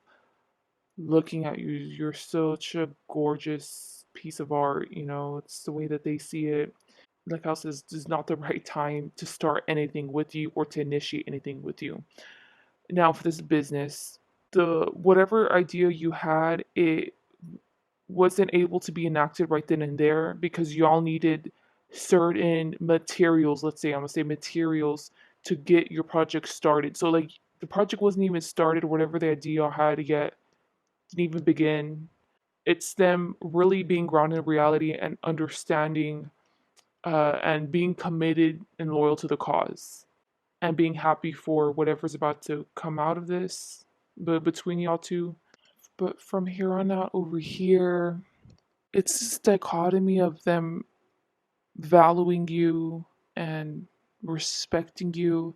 looking at you. You're such a gorgeous piece of art, you know, it's the way that they see it. Like how says, this is not the right time to start anything with you or to initiate anything with you. Now, for this business, the whatever idea you had, it wasn't able to be enacted right then and there because y'all needed certain materials. Let's say, I'm gonna say materials to get your project started. So, like, the project wasn't even started, whatever the idea y'all had yet didn't even begin. It's them really being grounded in reality and understanding and being committed and loyal to the cause and being happy for whatever's about to come out of this, but between y'all two. But from here on out, over here, it's this dichotomy of them valuing you and respecting you,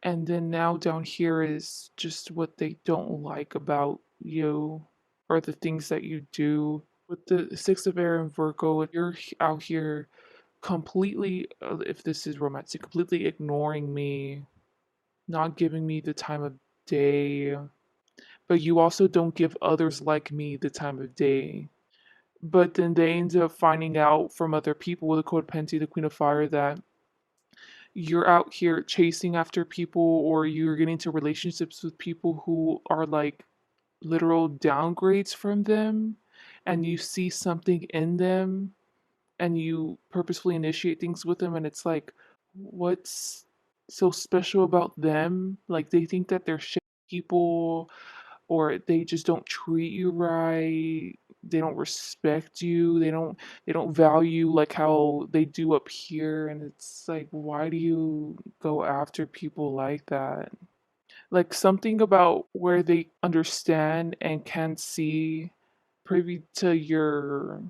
and then now down here is just what they don't like about you or the things that you do. With the Six of Air and Virgo, if you're out here completely, if this is romantic, completely ignoring me, not giving me the time of day, but you also don't give others like me the time of day. But then they end up finding out from other people with the codependent, the Queen of Fire, that you're out here chasing after people or you're getting into relationships with people who are like literal downgrades from them, and you see something in them and you purposefully initiate things with them, and it's like, what's so special about them? Like, they think that they're shit people, or they just don't treat you right. They don't respect you. They don't value like how they do up here, and it's like, why do you go after people like that? Like, something about where they understand and can see privy to your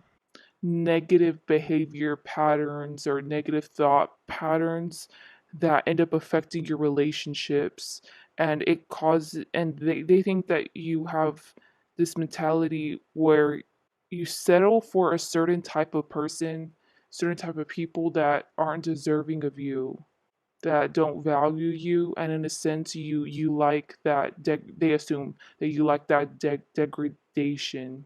negative behavior patterns or negative thought patterns that end up affecting your relationships, and it causes, and they think that you have this mentality where you settle for a certain type of person, certain type of people that aren't deserving of you, that don't value you, and in a sense you like that they assume that you like that degradation,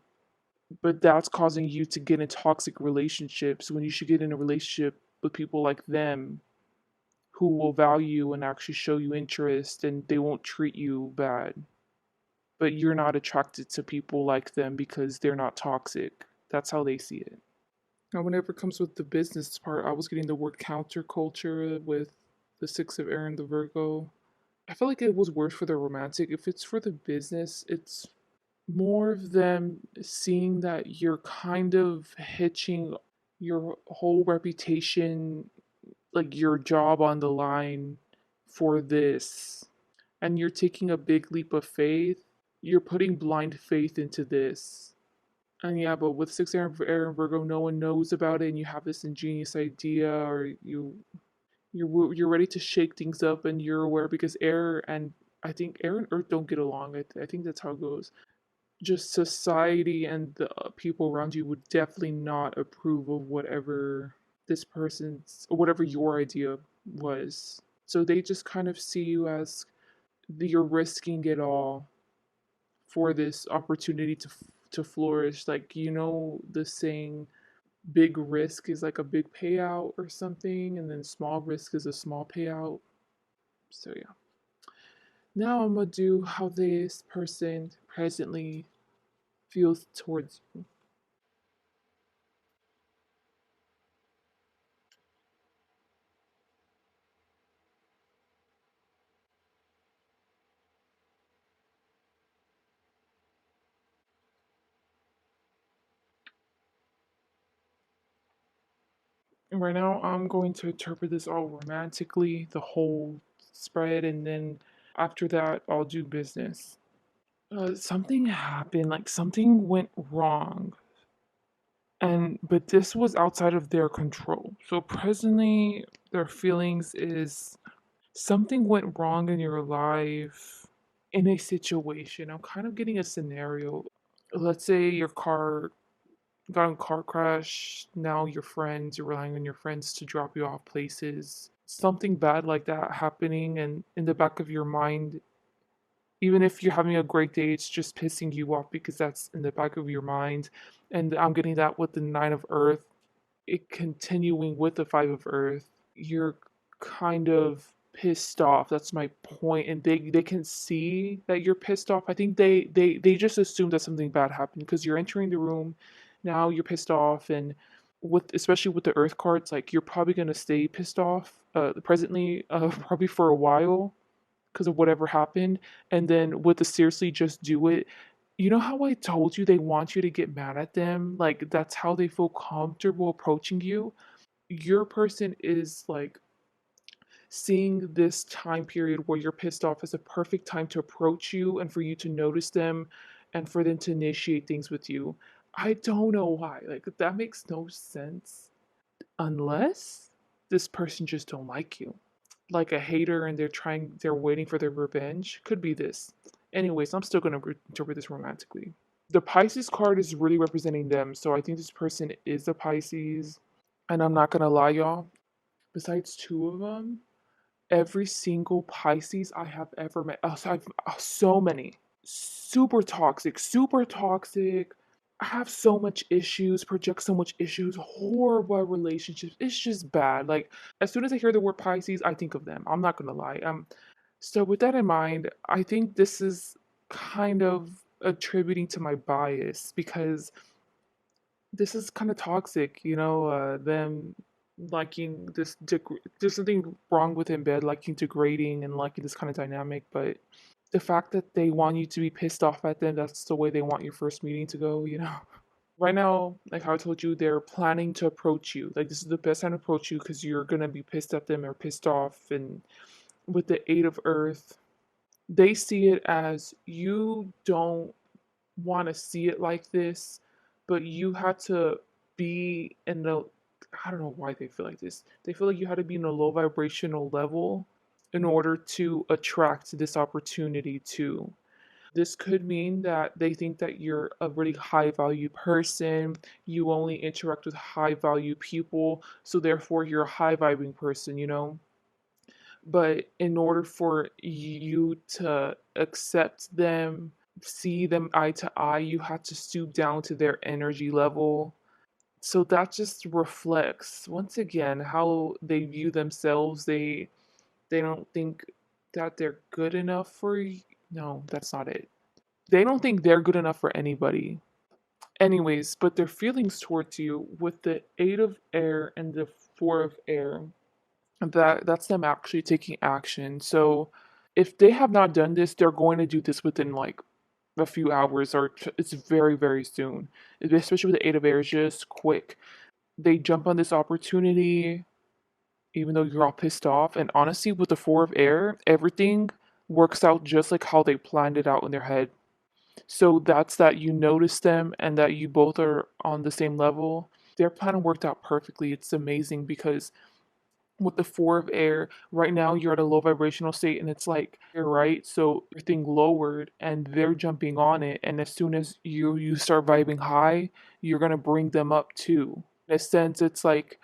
but that's causing you to get in toxic relationships when you should get in a relationship with people like them who will value and actually show you interest, and they won't treat you bad. But you're not attracted to people like them because they're not toxic. That's how they see it. Now, whenever it comes with the business part, I was getting the word counterculture with the Six of Air and the Virgo. I feel like it was worse for the romantic. If it's for the business, it's more of them seeing that you're kind of hitching your whole reputation, like your job on the line for this. And you're taking a big leap of faith. You're putting blind faith into this. And yeah, but with Six Air and Virgo, no one knows about it, and you have this ingenious idea, or you're ready to shake things up, and you're aware because air and I think air and earth don't get along. I think that's how it goes. Just society and the people around you would definitely not approve of whatever this person's, whatever your idea was. So they just kind of see you as you're risking it all for this opportunity to flourish. Like, you know, the saying, big risk is like a big payout or something, and then small risk is a small payout. So yeah. Now I'm gonna do how this person presently feels towards you. Right now, I'm going to interpret this all romantically, the whole spread, and then after that, I'll do business. Something happened, like something went wrong, and but this was outside of their control. So presently, their feelings is something went wrong in your life, in a situation. I'm kind of getting a scenario. Let's say your car got in a car crash. Now your friends, you're relying on your friends to drop you off places. Something bad like that happening, and in the back of your mind, Even if you're having a great day, it's just pissing you off because that's in the back of your mind. And I'm getting that with the Nine of Earth, it continuing with the Five of Earth. You're kind of pissed off. That's my point. And they can see that you're pissed off. I think they just assume that something bad happened because you're entering the room. Now you're pissed off, and with especially with the Earth cards, like you're probably gonna stay pissed off presently, probably for a while because of whatever happened. And then with the seriously just do it, you know how I told you they want you to get mad at them? Like that's how they feel comfortable approaching you. Your person is like seeing this time period where you're pissed off as a perfect time to approach you and for you to notice them and for them to initiate things with you. I don't know why. Like that makes no sense unless this person just don't like you, like a hater, and they're waiting for their revenge. Could be this. Anyways, I'm still gonna interpret this romantically. The Pisces card is really representing them, so I think this person is a Pisces. And I'm not gonna lie, y'all. Besides two of them, every single Pisces I have ever met, I've so many, super toxic, super toxic. I have so much issues, project so much issues, horrible relationships. It's just bad. Like as soon as I hear the word Pisces, I think of them. I'm not gonna lie. So with that in mind, I think this is kind of attributing to my bias because this is kind of toxic, them liking there's something wrong with in bed, liking degrading and liking this kind of dynamic, but the fact that they want you to be pissed off at them, that's the way they want your first meeting to go. Right now, like how I told you, they're planning to approach you. Like this is the best time to approach you because you're gonna be pissed at them or pissed off. And with the Eight of Earth, they see it as you don't want to see it like this, but you had to be in the, I don't know why they feel like this. They feel like you had to be in a low vibrational level in order to attract this opportunity to. This could mean that they think that you're a really high value person. You only interact with high value people, so therefore you're a high vibing person. But in order for you to accept them, see them eye to eye, you have to stoop down to their energy level. So that just reflects once again how they view themselves. They don't think that they're good enough for you. No, that's not it. They don't think they're good enough for anybody. Anyways, but their feelings towards you with the Eight of Air and the Four of Air, that's them actually taking action. So if they have not done this, they're going to do this within like a few hours, or it's very, very soon. Especially with the Eight of Air, it's just quick. They jump on this opportunity, even though you're all pissed off. And honestly, with the Four of Air, everything works out just like how they planned it out in their head. So that's that you notice them and that you both are on the same level. Their plan worked out perfectly. It's amazing because with the Four of Air, right now you're at a low vibrational state and it's like you're right. So everything lowered and they're jumping on it. And as soon as you start vibing high, you're gonna bring them up too. In a sense, it's like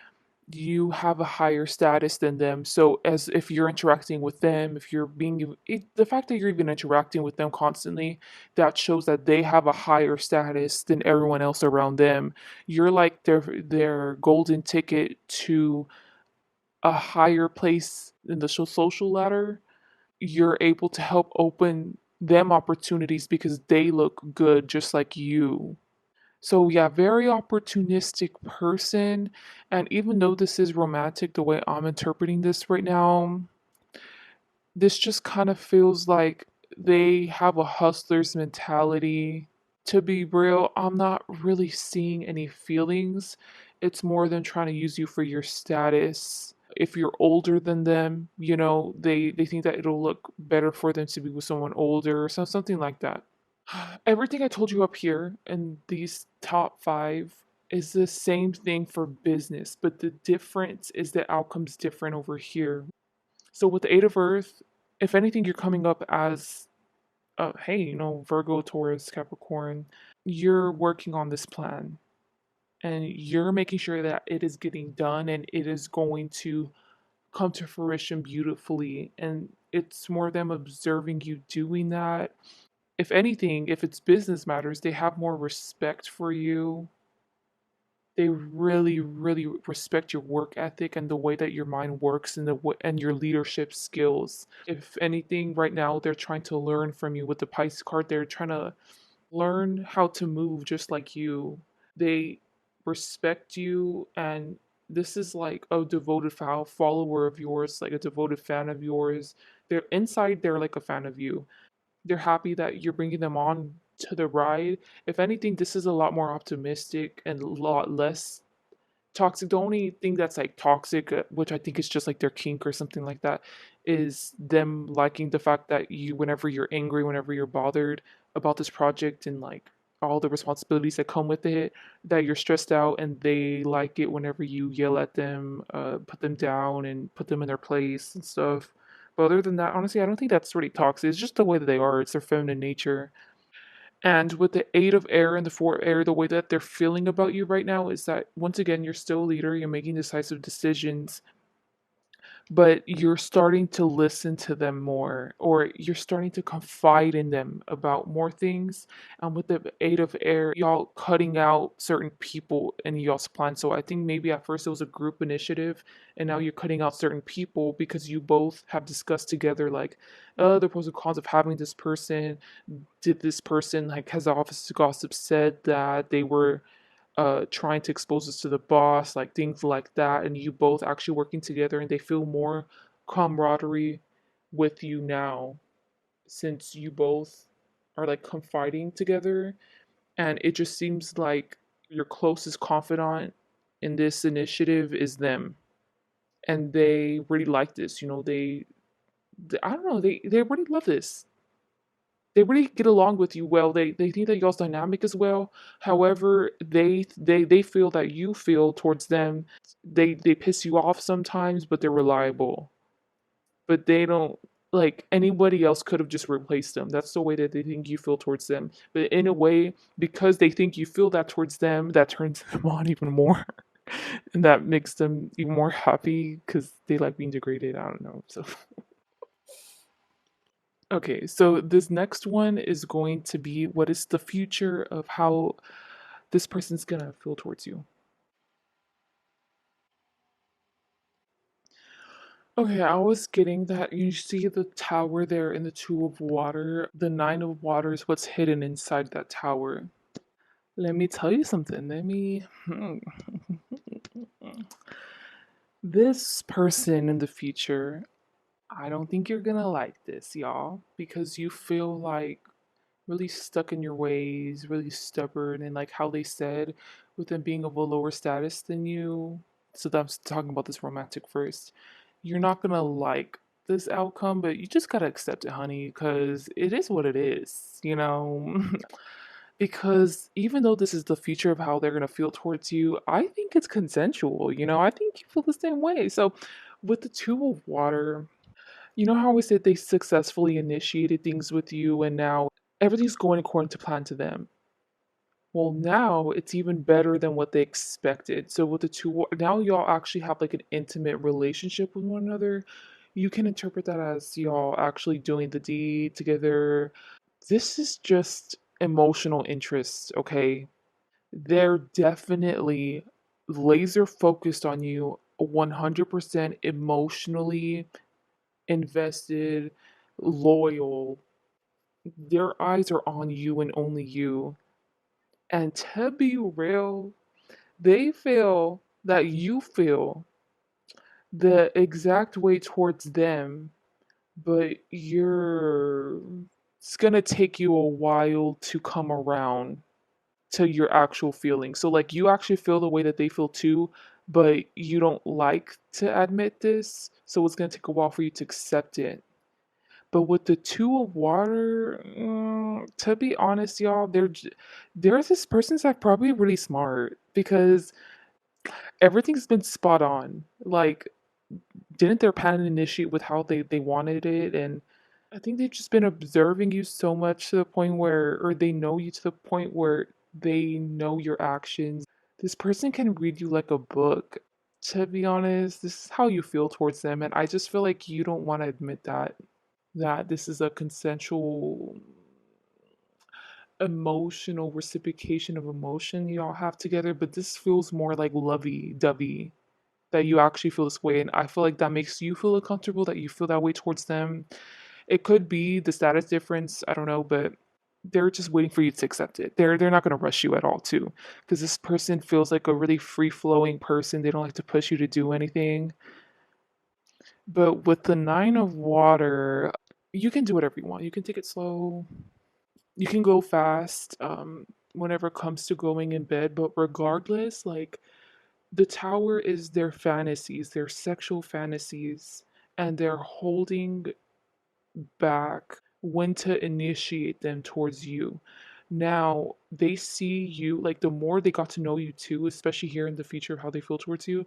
you have a higher status than them. So as if you're interacting with them, if you're the fact that you're even interacting with them constantly, that shows that they have a higher status than everyone else around them. You're like their golden ticket to a higher place in the social ladder. You're able to help open them opportunities because they look good just like you. So yeah, very opportunistic person. And even though this is romantic, the way I'm interpreting this right now, this just kind of feels like they have a hustler's mentality. To be real, I'm not really seeing any feelings. It's more than trying to use you for your status. If you're older than them, they think that it'll look better for them to be with someone older or something like that. Everything I told you up here in these top five is the same thing for business, but the difference is the outcome's different over here. So with the Eight of Earth, if anything, you're coming up as, hey, Virgo, Taurus, Capricorn, you're working on this plan and you're making sure that it is getting done and it is going to come to fruition beautifully. And it's more them observing you doing that. If anything, if it's business matters, they have more respect for you. They really, really respect your work ethic and the way that your mind works and and your leadership skills. If anything, right now they're trying to learn from you with the Pisces card. They're trying to learn how to move just like you. They respect you, and this is like a devoted follower of yours, like a devoted fan of yours. They're inside, they're like a fan of you. They're happy that you're bringing them on to the ride. If anything, this is a lot more optimistic and a lot less toxic. The only thing that's like toxic, which I think is just like their kink or something like that, is them liking the fact that you, whenever you're angry, whenever you're bothered about this project and like all the responsibilities that come with it, that you're stressed out, and they like it whenever you yell at them, put them down, and put them in their place and stuff. But other than that, honestly, I don't think that's really toxic. It's just the way that they are. It's their feminine nature. And with the eight of air and the four of air, the way that they're feeling about you right now is that once again, you're still a leader, you're making decisive decisions, but you're starting to listen to them more, or you're starting to confide in them about more things. And with the eight of air, y'all cutting out certain people in y'all's plan. So I think maybe at first it was a group initiative, and now you're cutting out certain people because you both have discussed together, like, the pros and cons of having this person. Did this person, like, has the office gossip said that they were trying to expose us to the boss, like things like that, and you both actually working together, and they feel more camaraderie with you now since you both are like confiding together, and it just seems like your closest confidant in this initiative is them, and they really like this. They I don't know, they really love this. They really get along with you well. They think that y'all's dynamic as well. However, they feel that you feel towards them. They piss you off sometimes, but they're reliable. But they don't, like, anybody else could have just replaced them. That's the way that they think you feel towards them. But in a way, because they think you feel that towards them, that turns them on even more. And that makes them even more happy because they like being degraded. I don't know. So okay, so this next one is going to be what is the future of how this person's gonna feel towards you. Okay, I was getting that you see the tower there in the Two of Water. The Nine of Water is what's hidden inside that tower. Let me tell you something. This person in the future, I don't think you're gonna like this, y'all, because you feel like really stuck in your ways, really stubborn, and like how they said, with them being of a lower status than you. So that's talking about this romantic first. You're not gonna like this outcome, but you just gotta accept it, honey, because it is what it is. Because even though this is the future of how they're gonna feel towards you, I think it's consensual. I think you feel the same way. So with the Two of Water, you know how we said they successfully initiated things with you and now everything's going according to plan to them. Well, now it's even better than what they expected. So with the two, now y'all actually have like an intimate relationship with one another. You can interpret that as y'all actually doing the deed together. This is just emotional interest, okay? They're definitely laser focused on you, 100% emotionally invested, loyal. Their eyes are on you and only you. And to be real, they feel that you feel the exact way towards them, but it's gonna take you a while to come around to your actual feelings. So, like, you actually feel the way that they feel too, but you don't like to admit this. So, it's gonna take a while for you to accept it. But with the Two of Water, to be honest, y'all, there's this person's like probably really smart because everything's been spot on. Like, didn't their pattern initiate with how they wanted it? And I think they've just been observing you so much to the point where, or they know you to the point where they know your actions. This person can read you like a book. To be honest, this is how you feel towards them, and I just feel like you don't want to admit that this is a consensual emotional reciprocation of emotion y'all have together, but this feels more like lovey-dovey, that you actually feel this way, and I feel like that makes you feel uncomfortable, that you feel that way towards them. It could be the status difference, I don't know, but they're just waiting for you to accept it. They're not going to rush you at all too, because this person feels like a really free-flowing person. They don't like to push you to do anything. But with the 9 of water, you can do whatever you want. You can take it slow. You can go fast whenever it comes to going in bed. But regardless, like the tower is their fantasies, their sexual fantasies, and they're holding back when to initiate them towards you. Now, they see you, like the more they got to know you too, especially here in the future of how they feel towards you.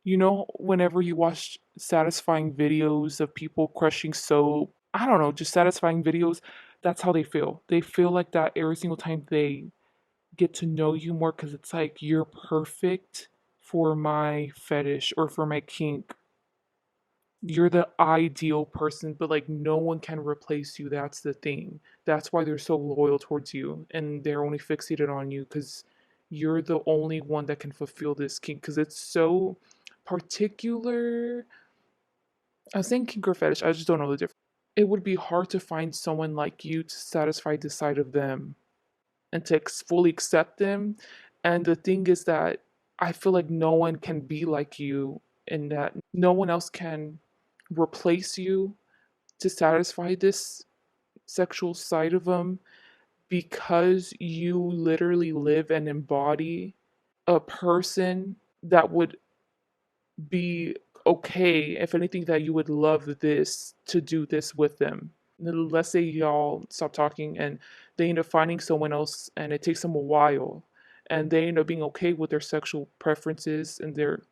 You know, whenever you watch satisfying videos of people crushing soap, I don't know, just satisfying videos, that's how they feel. They feel like that every single time they get to know you more because it's like you're perfect for my fetish or for my kink. You're the ideal person, but like no one can replace you. That's the thing. That's why they're so loyal towards you and they're only fixated on you because you're the only one that can fulfill this kink because it's so particular. I was saying kink or fetish, I just don't know the difference. It would be hard to find someone like you to satisfy this side of them and to fully accept them. And the thing is that I feel like no one can be like you, and that no one else can replace you to satisfy this sexual side of them because you literally live and embody a person that would be okay, if anything, that you would love this to do this with them. Let's say y'all stop talking and they end up finding someone else and it takes them a while and they end up being okay with their sexual preferences and their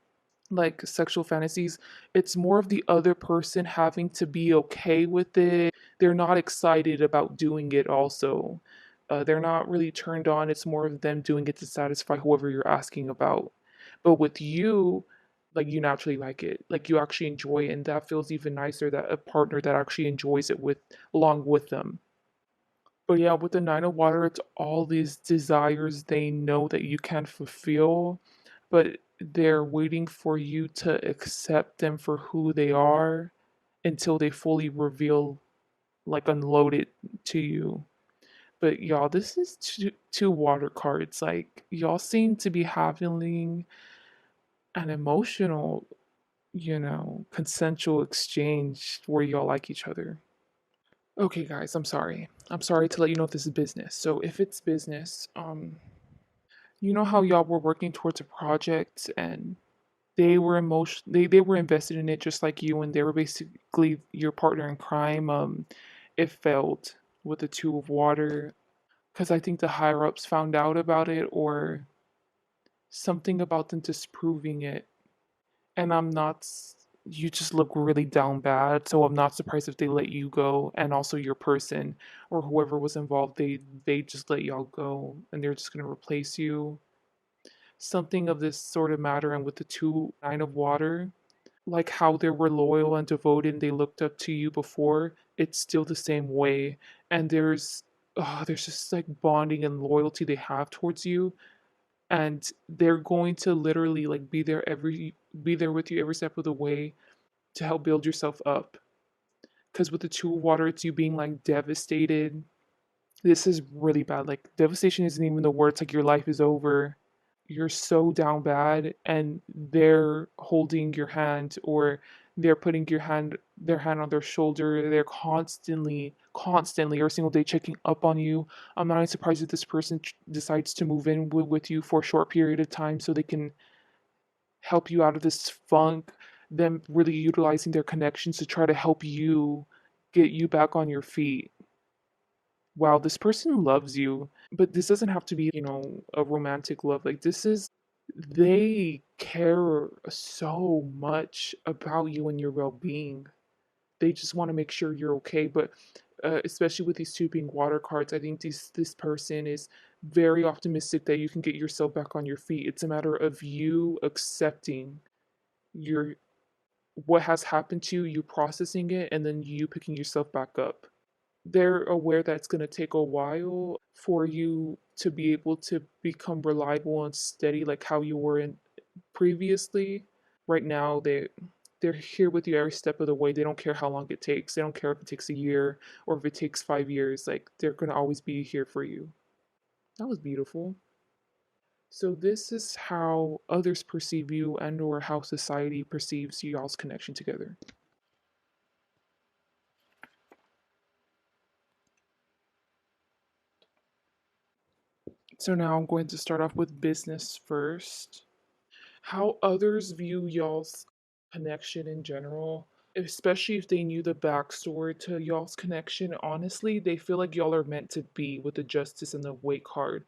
like sexual fantasies. It's more of the other person having to be okay with it. They're not excited about doing it also. They're not really turned on. It's more of them doing it to satisfy whoever you're asking about. But with you, like you naturally like it. Like you actually enjoy it, and that feels even nicer that a partner that actually enjoys it with along with them. But yeah, with the 9 of water, it's all these desires they know that you can't fulfill, but they're waiting for you to accept them for who they are until they fully reveal, like unload it to you. But y'all, this is two water cards. Like y'all seem to be having an emotional, consensual exchange where y'all like each other. Okay, guys, I'm sorry. I'm sorry to let you know if this is business. So if it's business, you know how y'all were working towards a project and they were invested in it just like you and they were basically your partner in crime. It failed with the 2 of water because I think the higher ups found out about it or something about them disproving it. And you just look really down bad, so I'm not surprised if they let you go and also your person or whoever was involved, they just let y'all go and they're just gonna replace you. Something of this sort of matter, and with the 2 9 of water, like how they were loyal and devoted and they looked up to you before, it's still the same way. And there's just like bonding and loyalty they have towards you, and they're going to literally like be there with you every step of the way to help build yourself up. Because with the 2 of water, it's you being like devastated. This is really bad. Like devastation isn't even the word. It's like your life is over. You're so down bad, and they're holding your hand or they're putting their hand on their shoulder. They're constantly every single day checking up on you. I'm not even surprised if this person decides to move in with you for a short period of time so they can help you out of this funk, them really utilizing their connections to try to help you get you back on your feet. Wow, this person loves you, but this doesn't have to be, a romantic love. Like, they care so much about you and your well being. They just want to make sure you're okay. But especially with these two being water cards, I think this person is very optimistic that you can get yourself back on your feet. It's a matter of you accepting. You're what has happened to you, you processing it, and then you picking yourself back up. They're aware that it's going to take a while for you to be able to become reliable and steady like how you were in previously. Right now they're here with you every step of the way. They don't care how long it takes. They don't care if it takes a year or if it takes 5 years. Like they're going to always be here for you. That was beautiful. So this is how others perceive you and or how society perceives y'all's connection together. So now I'm going to start off with business first. How others view y'all's connection in general, especially if they knew the backstory to y'all's connection. Honestly, they feel like y'all are meant to be with the justice and the weight card.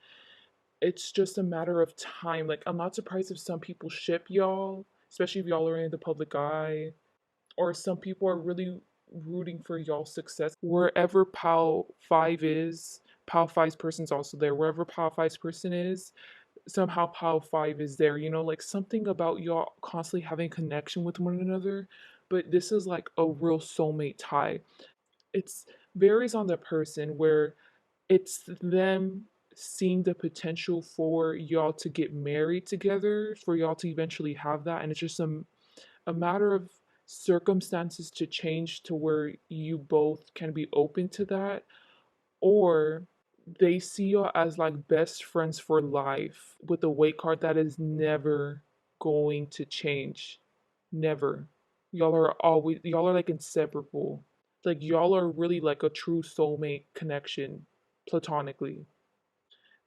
It's just a matter of time. Like, I'm not surprised if some people ship y'all, especially if y'all are in the public eye, or some people are really rooting for y'all's success. Wherever Pal 5 is, Pal 5's person's also there. Wherever Pal 5's person is, somehow Pal 5 is there. You know, like something about y'all constantly having connection with one another. But this is like a real soulmate tie. It's varies on the person where it's them seeing the potential for y'all to get married together, for y'all to eventually have that. And it's just a matter of circumstances to change to where you both can be open to that, or they see you as like best friends for life with a weight card that is never going to change. Never. Y'all are like inseparable. Like y'all are really like a true soulmate connection platonically.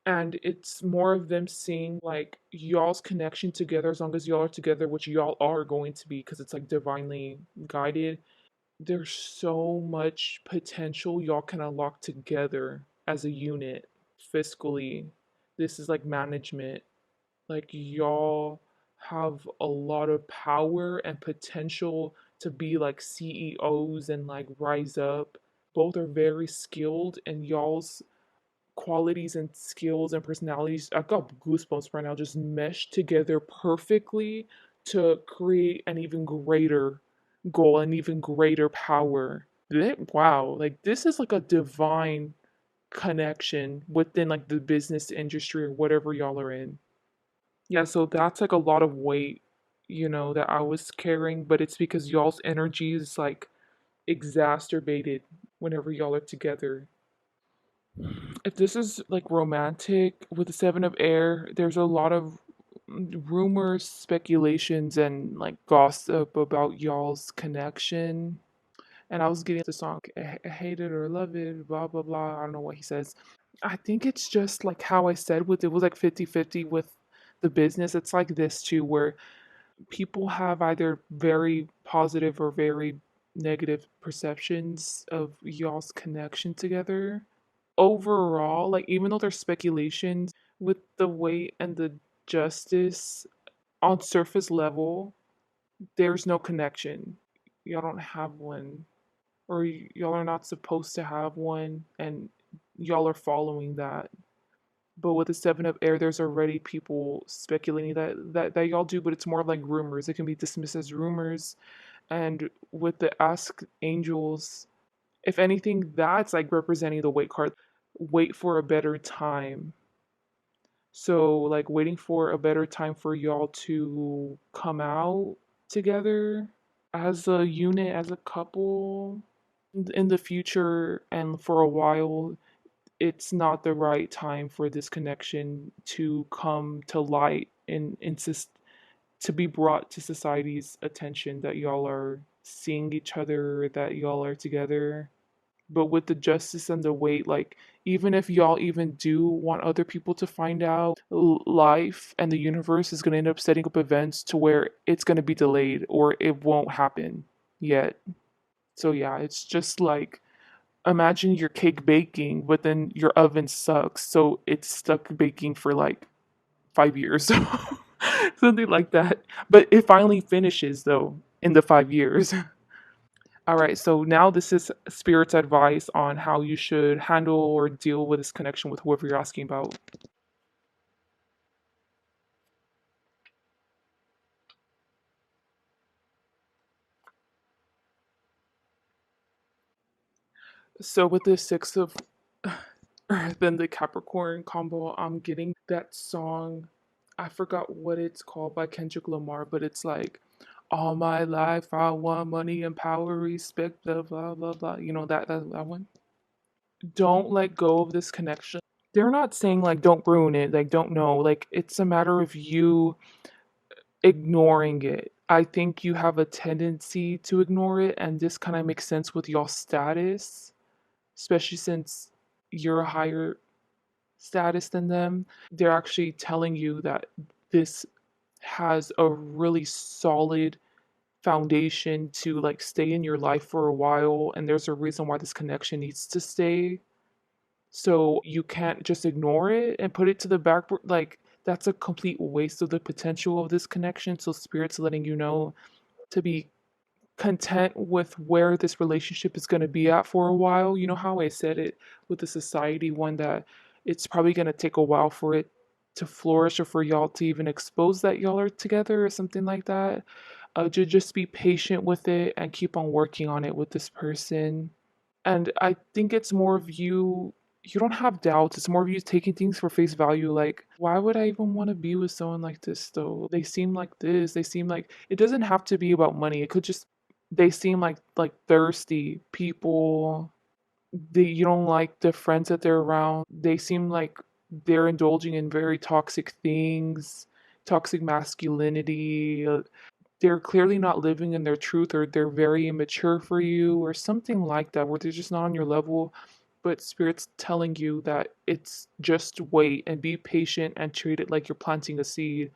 And it's more of them seeing like y'all's connection together as long as y'all are together, which y'all are going to be because it's like divinely guided. There's so much potential y'all can unlock together as a unit fiscally. This is like management. Like y'all have a lot of power and potential to be like CEOs and like rise up. Both are very skilled, and y'all's qualities and skills and personalities, I've got goosebumps right now, just mesh together perfectly to create an even greater goal, an even greater power. Wow, like this is like a divine connection within like the business industry or whatever y'all are in. Yeah, so that's like a lot of weight, that I was carrying, but it's because y'all's energy is like exacerbated whenever y'all are together. If this is like romantic with the Seven of Air, there's a lot of rumors, speculations, and like gossip about y'all's connection. And I was getting the song, hate it or love it, blah, blah, blah. I don't know what he says. I think it's just like how I said with it was like 50-50 with the business. It's like this too, where people have either very positive or very negative perceptions of y'all's connection together overall, like even though there's speculations with the weight and the justice on surface level, there's no connection. Y'all don't have one, or y'all are not supposed to have one, and y'all are following that. But with the Seven of Air, there's already people speculating that y'all do, but it's more like rumors. It can be dismissed as rumors. And with the Ask Angels, if anything, that's like representing the wait card. Wait for a better time. So, like, waiting for a better time for y'all to come out together as a unit, as a couple in the future, and for a while, it's not the right time for this connection to come to light and insist to be brought to society's attention that y'all are seeing each other, that y'all are together. But with the justice and the weight, like even if y'all even do want other people to find out, life and the universe is going to end up setting up events to where it's going to be delayed or it won't happen yet. So yeah, it's just like imagine your cake baking, but then your oven sucks, so it's stuck baking for like 5 years. Something like that. But it finally finishes though in the 5 years. All right, so now this is Spirit's advice on how you should handle or deal with this connection with whoever you're asking about. So with the six of Earth and the Capricorn combo, I'm getting that song. I forgot what it's called by Kendrick Lamar, but it's like, all my life I want money and power, respect, blah blah blah blah. You know that one. Don't let go of this connection. They're not saying like don't ruin it, like don't know. Like it's a matter of you ignoring it. I think you have a tendency to ignore it, and this kind of makes sense with your status, especially since you're a higher status than them. They're actually telling you that this has a really solid foundation to like stay in your life for a while, and there's a reason why this connection needs to stay. So you can't just ignore it and put it to the back. Like that's a complete waste of the potential of this connection. So spirit's letting you know to be content with where this relationship is going to be at for a while. You know how I said it with the society one, that it's probably going to take a while for it to flourish or for y'all to even expose that y'all are together or something like that. To just be patient with it and keep on working on it with this person. And I think it's more of you don't have doubts. It's more of you taking things for face value. Like, why would I even want to be with someone like this though? They seem like this. They seem like it doesn't have to be about money. It could just they seem like thirsty people. You don't like the friends that they're around. They seem like they're indulging in very toxic things, toxic masculinity. They're clearly not living in their truth, or they're very immature for you or something like that, where they're just not on your level. But spirit's telling you that it's just wait and be patient and treat it like you're planting a seed,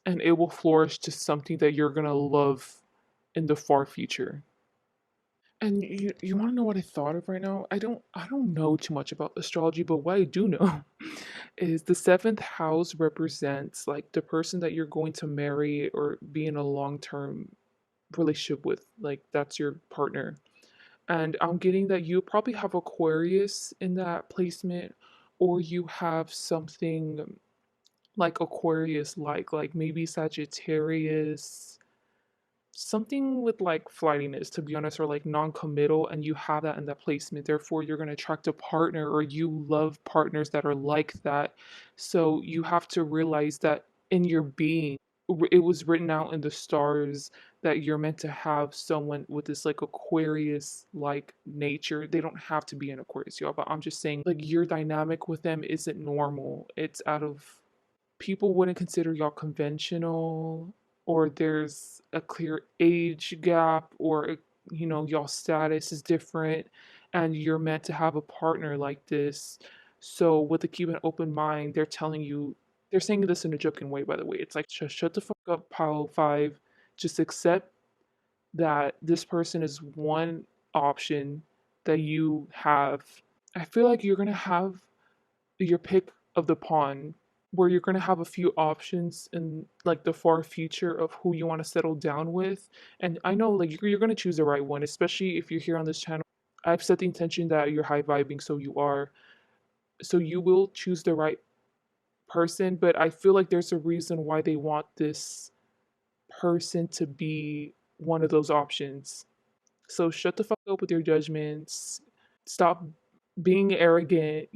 and it will flourish to something that you're gonna love in the far future. And you want to know what I thought of right now? I don't know too much about astrology, but what I do know is the seventh house represents like the person that you're going to marry or be in a long-term relationship with. Like that's your partner. And I'm getting that you probably have Aquarius in that placement, or you have something like Aquarius like maybe Sagittarius, something with like flightiness, to be honest, or like non-committal, and you have that in that placement. Therefore you're going to attract a partner, or you love partners that are like that. So you have to realize that in your being, it was written out in the stars that you're meant to have someone with this like Aquarius like nature. They don't have to be an Aquarius, y'all, but I'm just saying like your dynamic with them isn't normal. It's out of people wouldn't consider y'all conventional, or there's a clear age gap, or y'all status is different, and you're meant to have a partner like this. So with the keep an open mind, they're telling you, they're saying this in a joking way, by the way. It's like just shut the fuck up, pile five. Just accept that this person is one option that you have. I feel like you're gonna have your pick of the pawn, where you're going to have a few options in like the far future of who you want to settle down with. And I know like you're going to choose the right one, especially if you're here on this channel. I've set the intention that you're high vibing, so you are, so you will choose the right person. But I feel like there's a reason why they want this person to be one of those options. So shut the fuck up with your judgments. Stop being arrogant.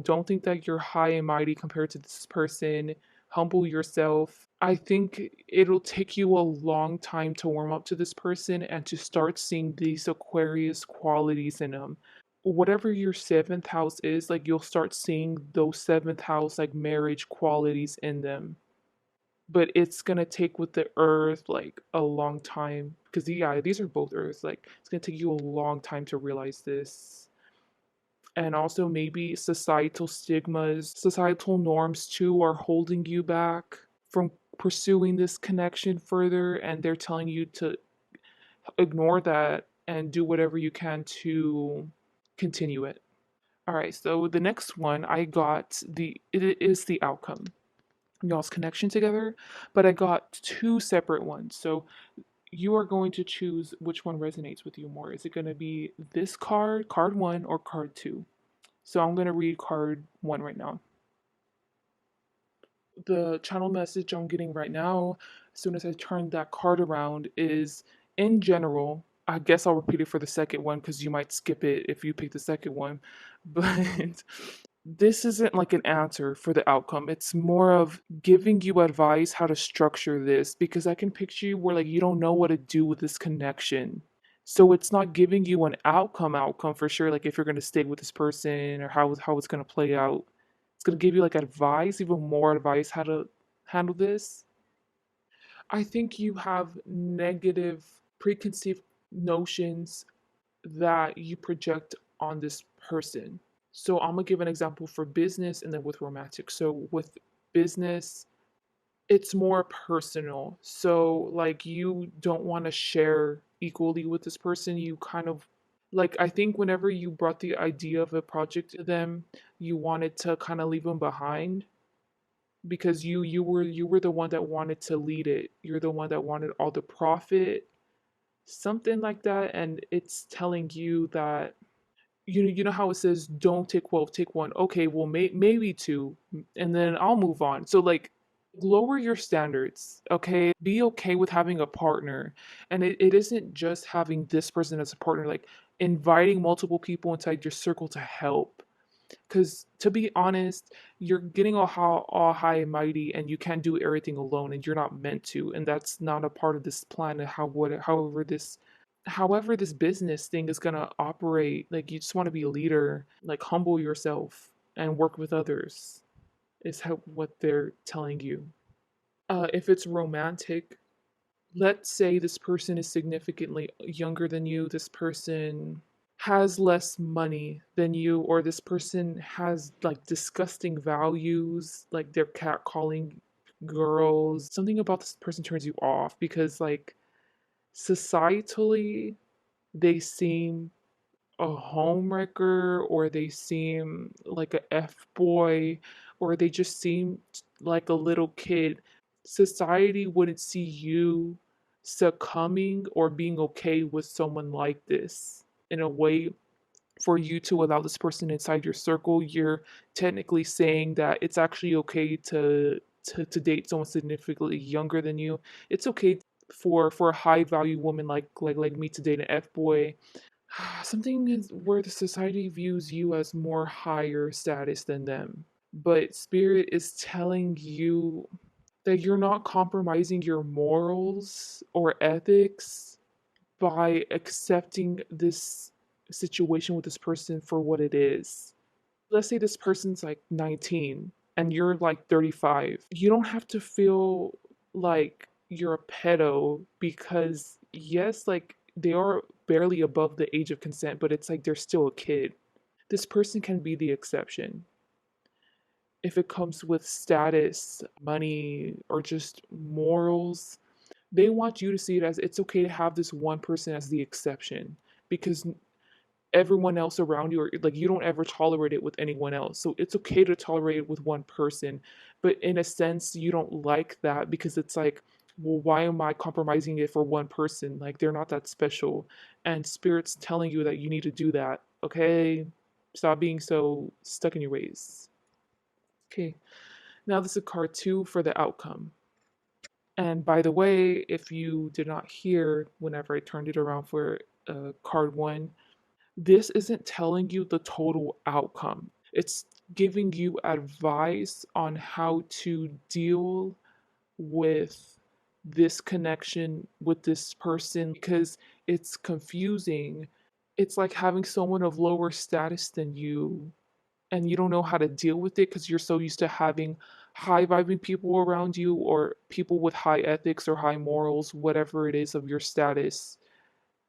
Don't think that you're high and mighty compared to this person. Humble yourself. I think it'll take you a long time to warm up to this person and to start seeing these Aquarius qualities in them. Whatever your seventh house is, like you'll start seeing those seventh house like marriage qualities in them. But it's gonna take with the earth like a long time, because yeah, these are both earths. Like it's gonna take you a long time to realize this. And also maybe societal stigmas, societal norms too are holding you back from pursuing this connection further, and they're telling you to ignore that and do whatever you can to continue it. All right, so the next one I got, it is the outcome, y'all's connection together, but I got two separate ones. So you are going to choose which one resonates with you more. Is it going to be this card, card one, or card two? So I'm going to read card one right now. The channel message I'm getting right now, as soon as I turn that card around, is in general. I guess I'll repeat it for the second one because you might skip it if you pick the second one. But this isn't like an answer for the outcome. It's more of giving you advice how to structure this because I can picture you where like you don't know what to do with this connection. So it's not giving you an outcome for sure, like if you're gonna stay with this person or how it's gonna play out. It's gonna give you like advice, even more advice how to handle this. I think you have negative preconceived notions that you project on this person. So I'm gonna give an example for business and then with romantic. So with business, it's more personal. So like you don't want to share equally with this person. You kind of like I think whenever you brought the idea of a project to them, you wanted to kind of leave them behind because you were the one that wanted to lead it. You're the one that wanted all the profit, something like that, and it's telling you that you know how it says don't take 12, take one. Okay, well maybe two, and then I'll move on. So like lower your standards, okay? Be okay with having a partner. And it isn't just having this person as a partner, like inviting multiple people inside your circle to help. Because to be honest, you're getting all high and mighty, and you can't do everything alone, and you're not meant to, and that's not a part of this plan. And however this business thing is gonna operate, like you just want to be a leader, like humble yourself and work with others. Is how what they're telling you. If it's romantic, let's say this person is significantly younger than you. This person has less money than you, or this person has like disgusting values, like they're catcalling girls. Something about this person turns you off because, like, societally, they seem a homewrecker, or they seem like a F boy, or they just seem like a little kid. Society wouldn't see you succumbing or being okay with someone like this. In a way, for you to allow this person inside your circle, you're technically saying that it's actually okay to date someone significantly younger than you. It's okay for a high value woman like me to date an F boy. Something is where the society views you as more higher status than them. But Spirit is telling you that you're not compromising your morals or ethics by accepting this situation with this person for what it is. Let's say this person's like 19 and you're like 35. You don't have to feel like you're a pedo because, yes, like they are barely above the age of consent, but it's like they're still a kid. This person can be the exception. If it comes with status, money, or just morals, they want you to see it as it's okay to have this one person as the exception because everyone else around you, or like you don't ever tolerate it with anyone else. So it's okay to tolerate it with one person. But in a sense, you don't like that because it's like, well, why am I compromising it for one person? Like they're not that special. And Spirit's telling you that you need to do that. Okay? Stop being so stuck in your ways. Okay. Now this is card two for the outcome. And by the way, if you did not hear whenever I turned it around for card one, this isn't telling you the total outcome. It's giving you advice on how to deal with this connection with this person because it's confusing. It's like having someone of lower status than you and you don't know how to deal with it because you're so used to having high vibing people around you or people with high ethics or high morals, whatever it is of your status.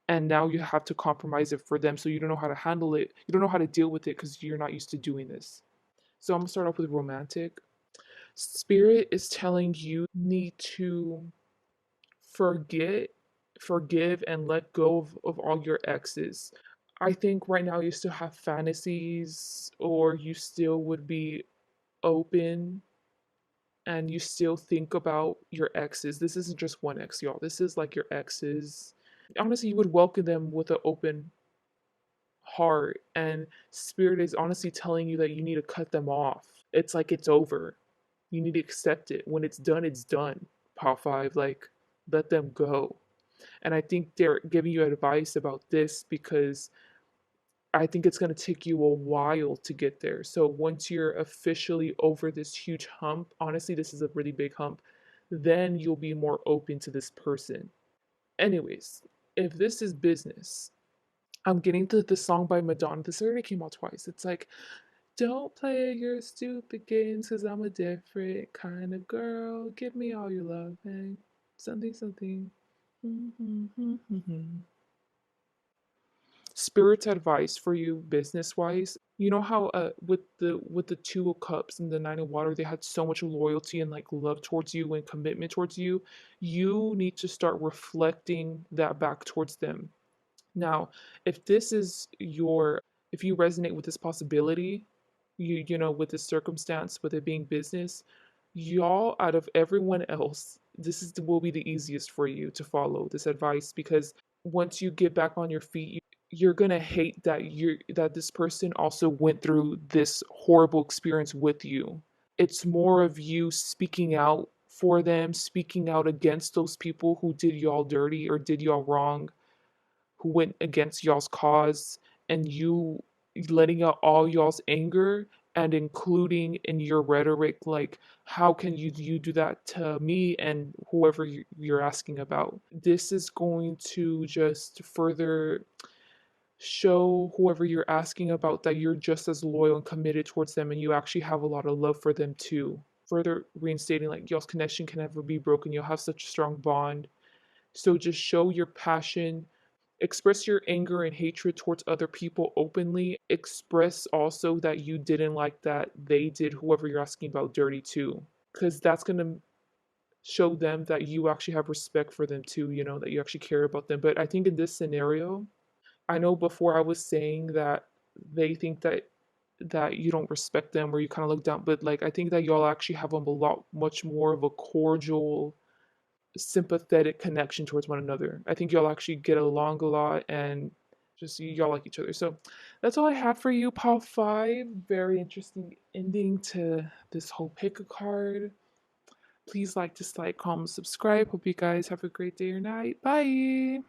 And now you have to compromise it for them. So you don't know how to handle it. You don't know how to deal with it because you're not used to doing this. So I'm gonna start off with romantic. Spirit is telling you need to forget, forgive, and let go of all your exes. I think right now you still have fantasies, or you still would be open and you still think about your exes. This isn't just one ex, y'all. This is like your exes. Honestly, you would welcome them with an open heart, and Spirit is honestly telling you that you need to cut them off. It's like it's over. You need to accept it. When it's done, it's done. Pop five, like let them go. And I think they're giving you advice about this because I think it's going to take you a while to get there. So once you're officially over this huge hump, honestly, this is a really big hump, then you'll be more open to this person. Anyways, if this is business, I'm getting to the song by Madonna. This already came out twice. It's like, don't play your stupid games because I'm a different kind of girl. Give me all your love and something, something. Spirit's advice for you business wise. You know how with the two of cups and the nine of water, they had so much loyalty and like love towards you and commitment towards you. You need to start reflecting that back towards them. Now, if this is your, if you resonate with this possibility, you know, with this circumstance, with it being business, y'all out of everyone else, this is will be the easiest for you to follow this advice because once you get back on your feet, you're gonna hate that that this person also went through this horrible experience with you. It's more of you speaking out for them, speaking out against those people who did y'all dirty or did y'all wrong, who went against y'all's cause, and you letting out all y'all's anger and including in your rhetoric like how can you do that to me and whoever you're asking about. This is going to just further show whoever you're asking about that you're just as loyal and committed towards them and you actually have a lot of love for them too, further reinstating like y'all's connection can never be broken. You'll have such a strong bond. So just show your passion, express your anger and hatred towards other people openly. Express also that you didn't like that they did whoever you're asking about dirty too, because that's going to show them that you actually have respect for them too, you know, that you actually care about them. But I think in this scenario, I know before I was saying that they think that you don't respect them or you kind of look down, but like I think that y'all actually have a lot much more of a cordial sympathetic connection towards one another. I think y'all actually get along a lot and just y'all like each other. So that's all I have for you, Pal 5. Very interesting ending to this whole pick a card. Please like, dislike, comment, subscribe. Hope you guys have a great day or night. Bye.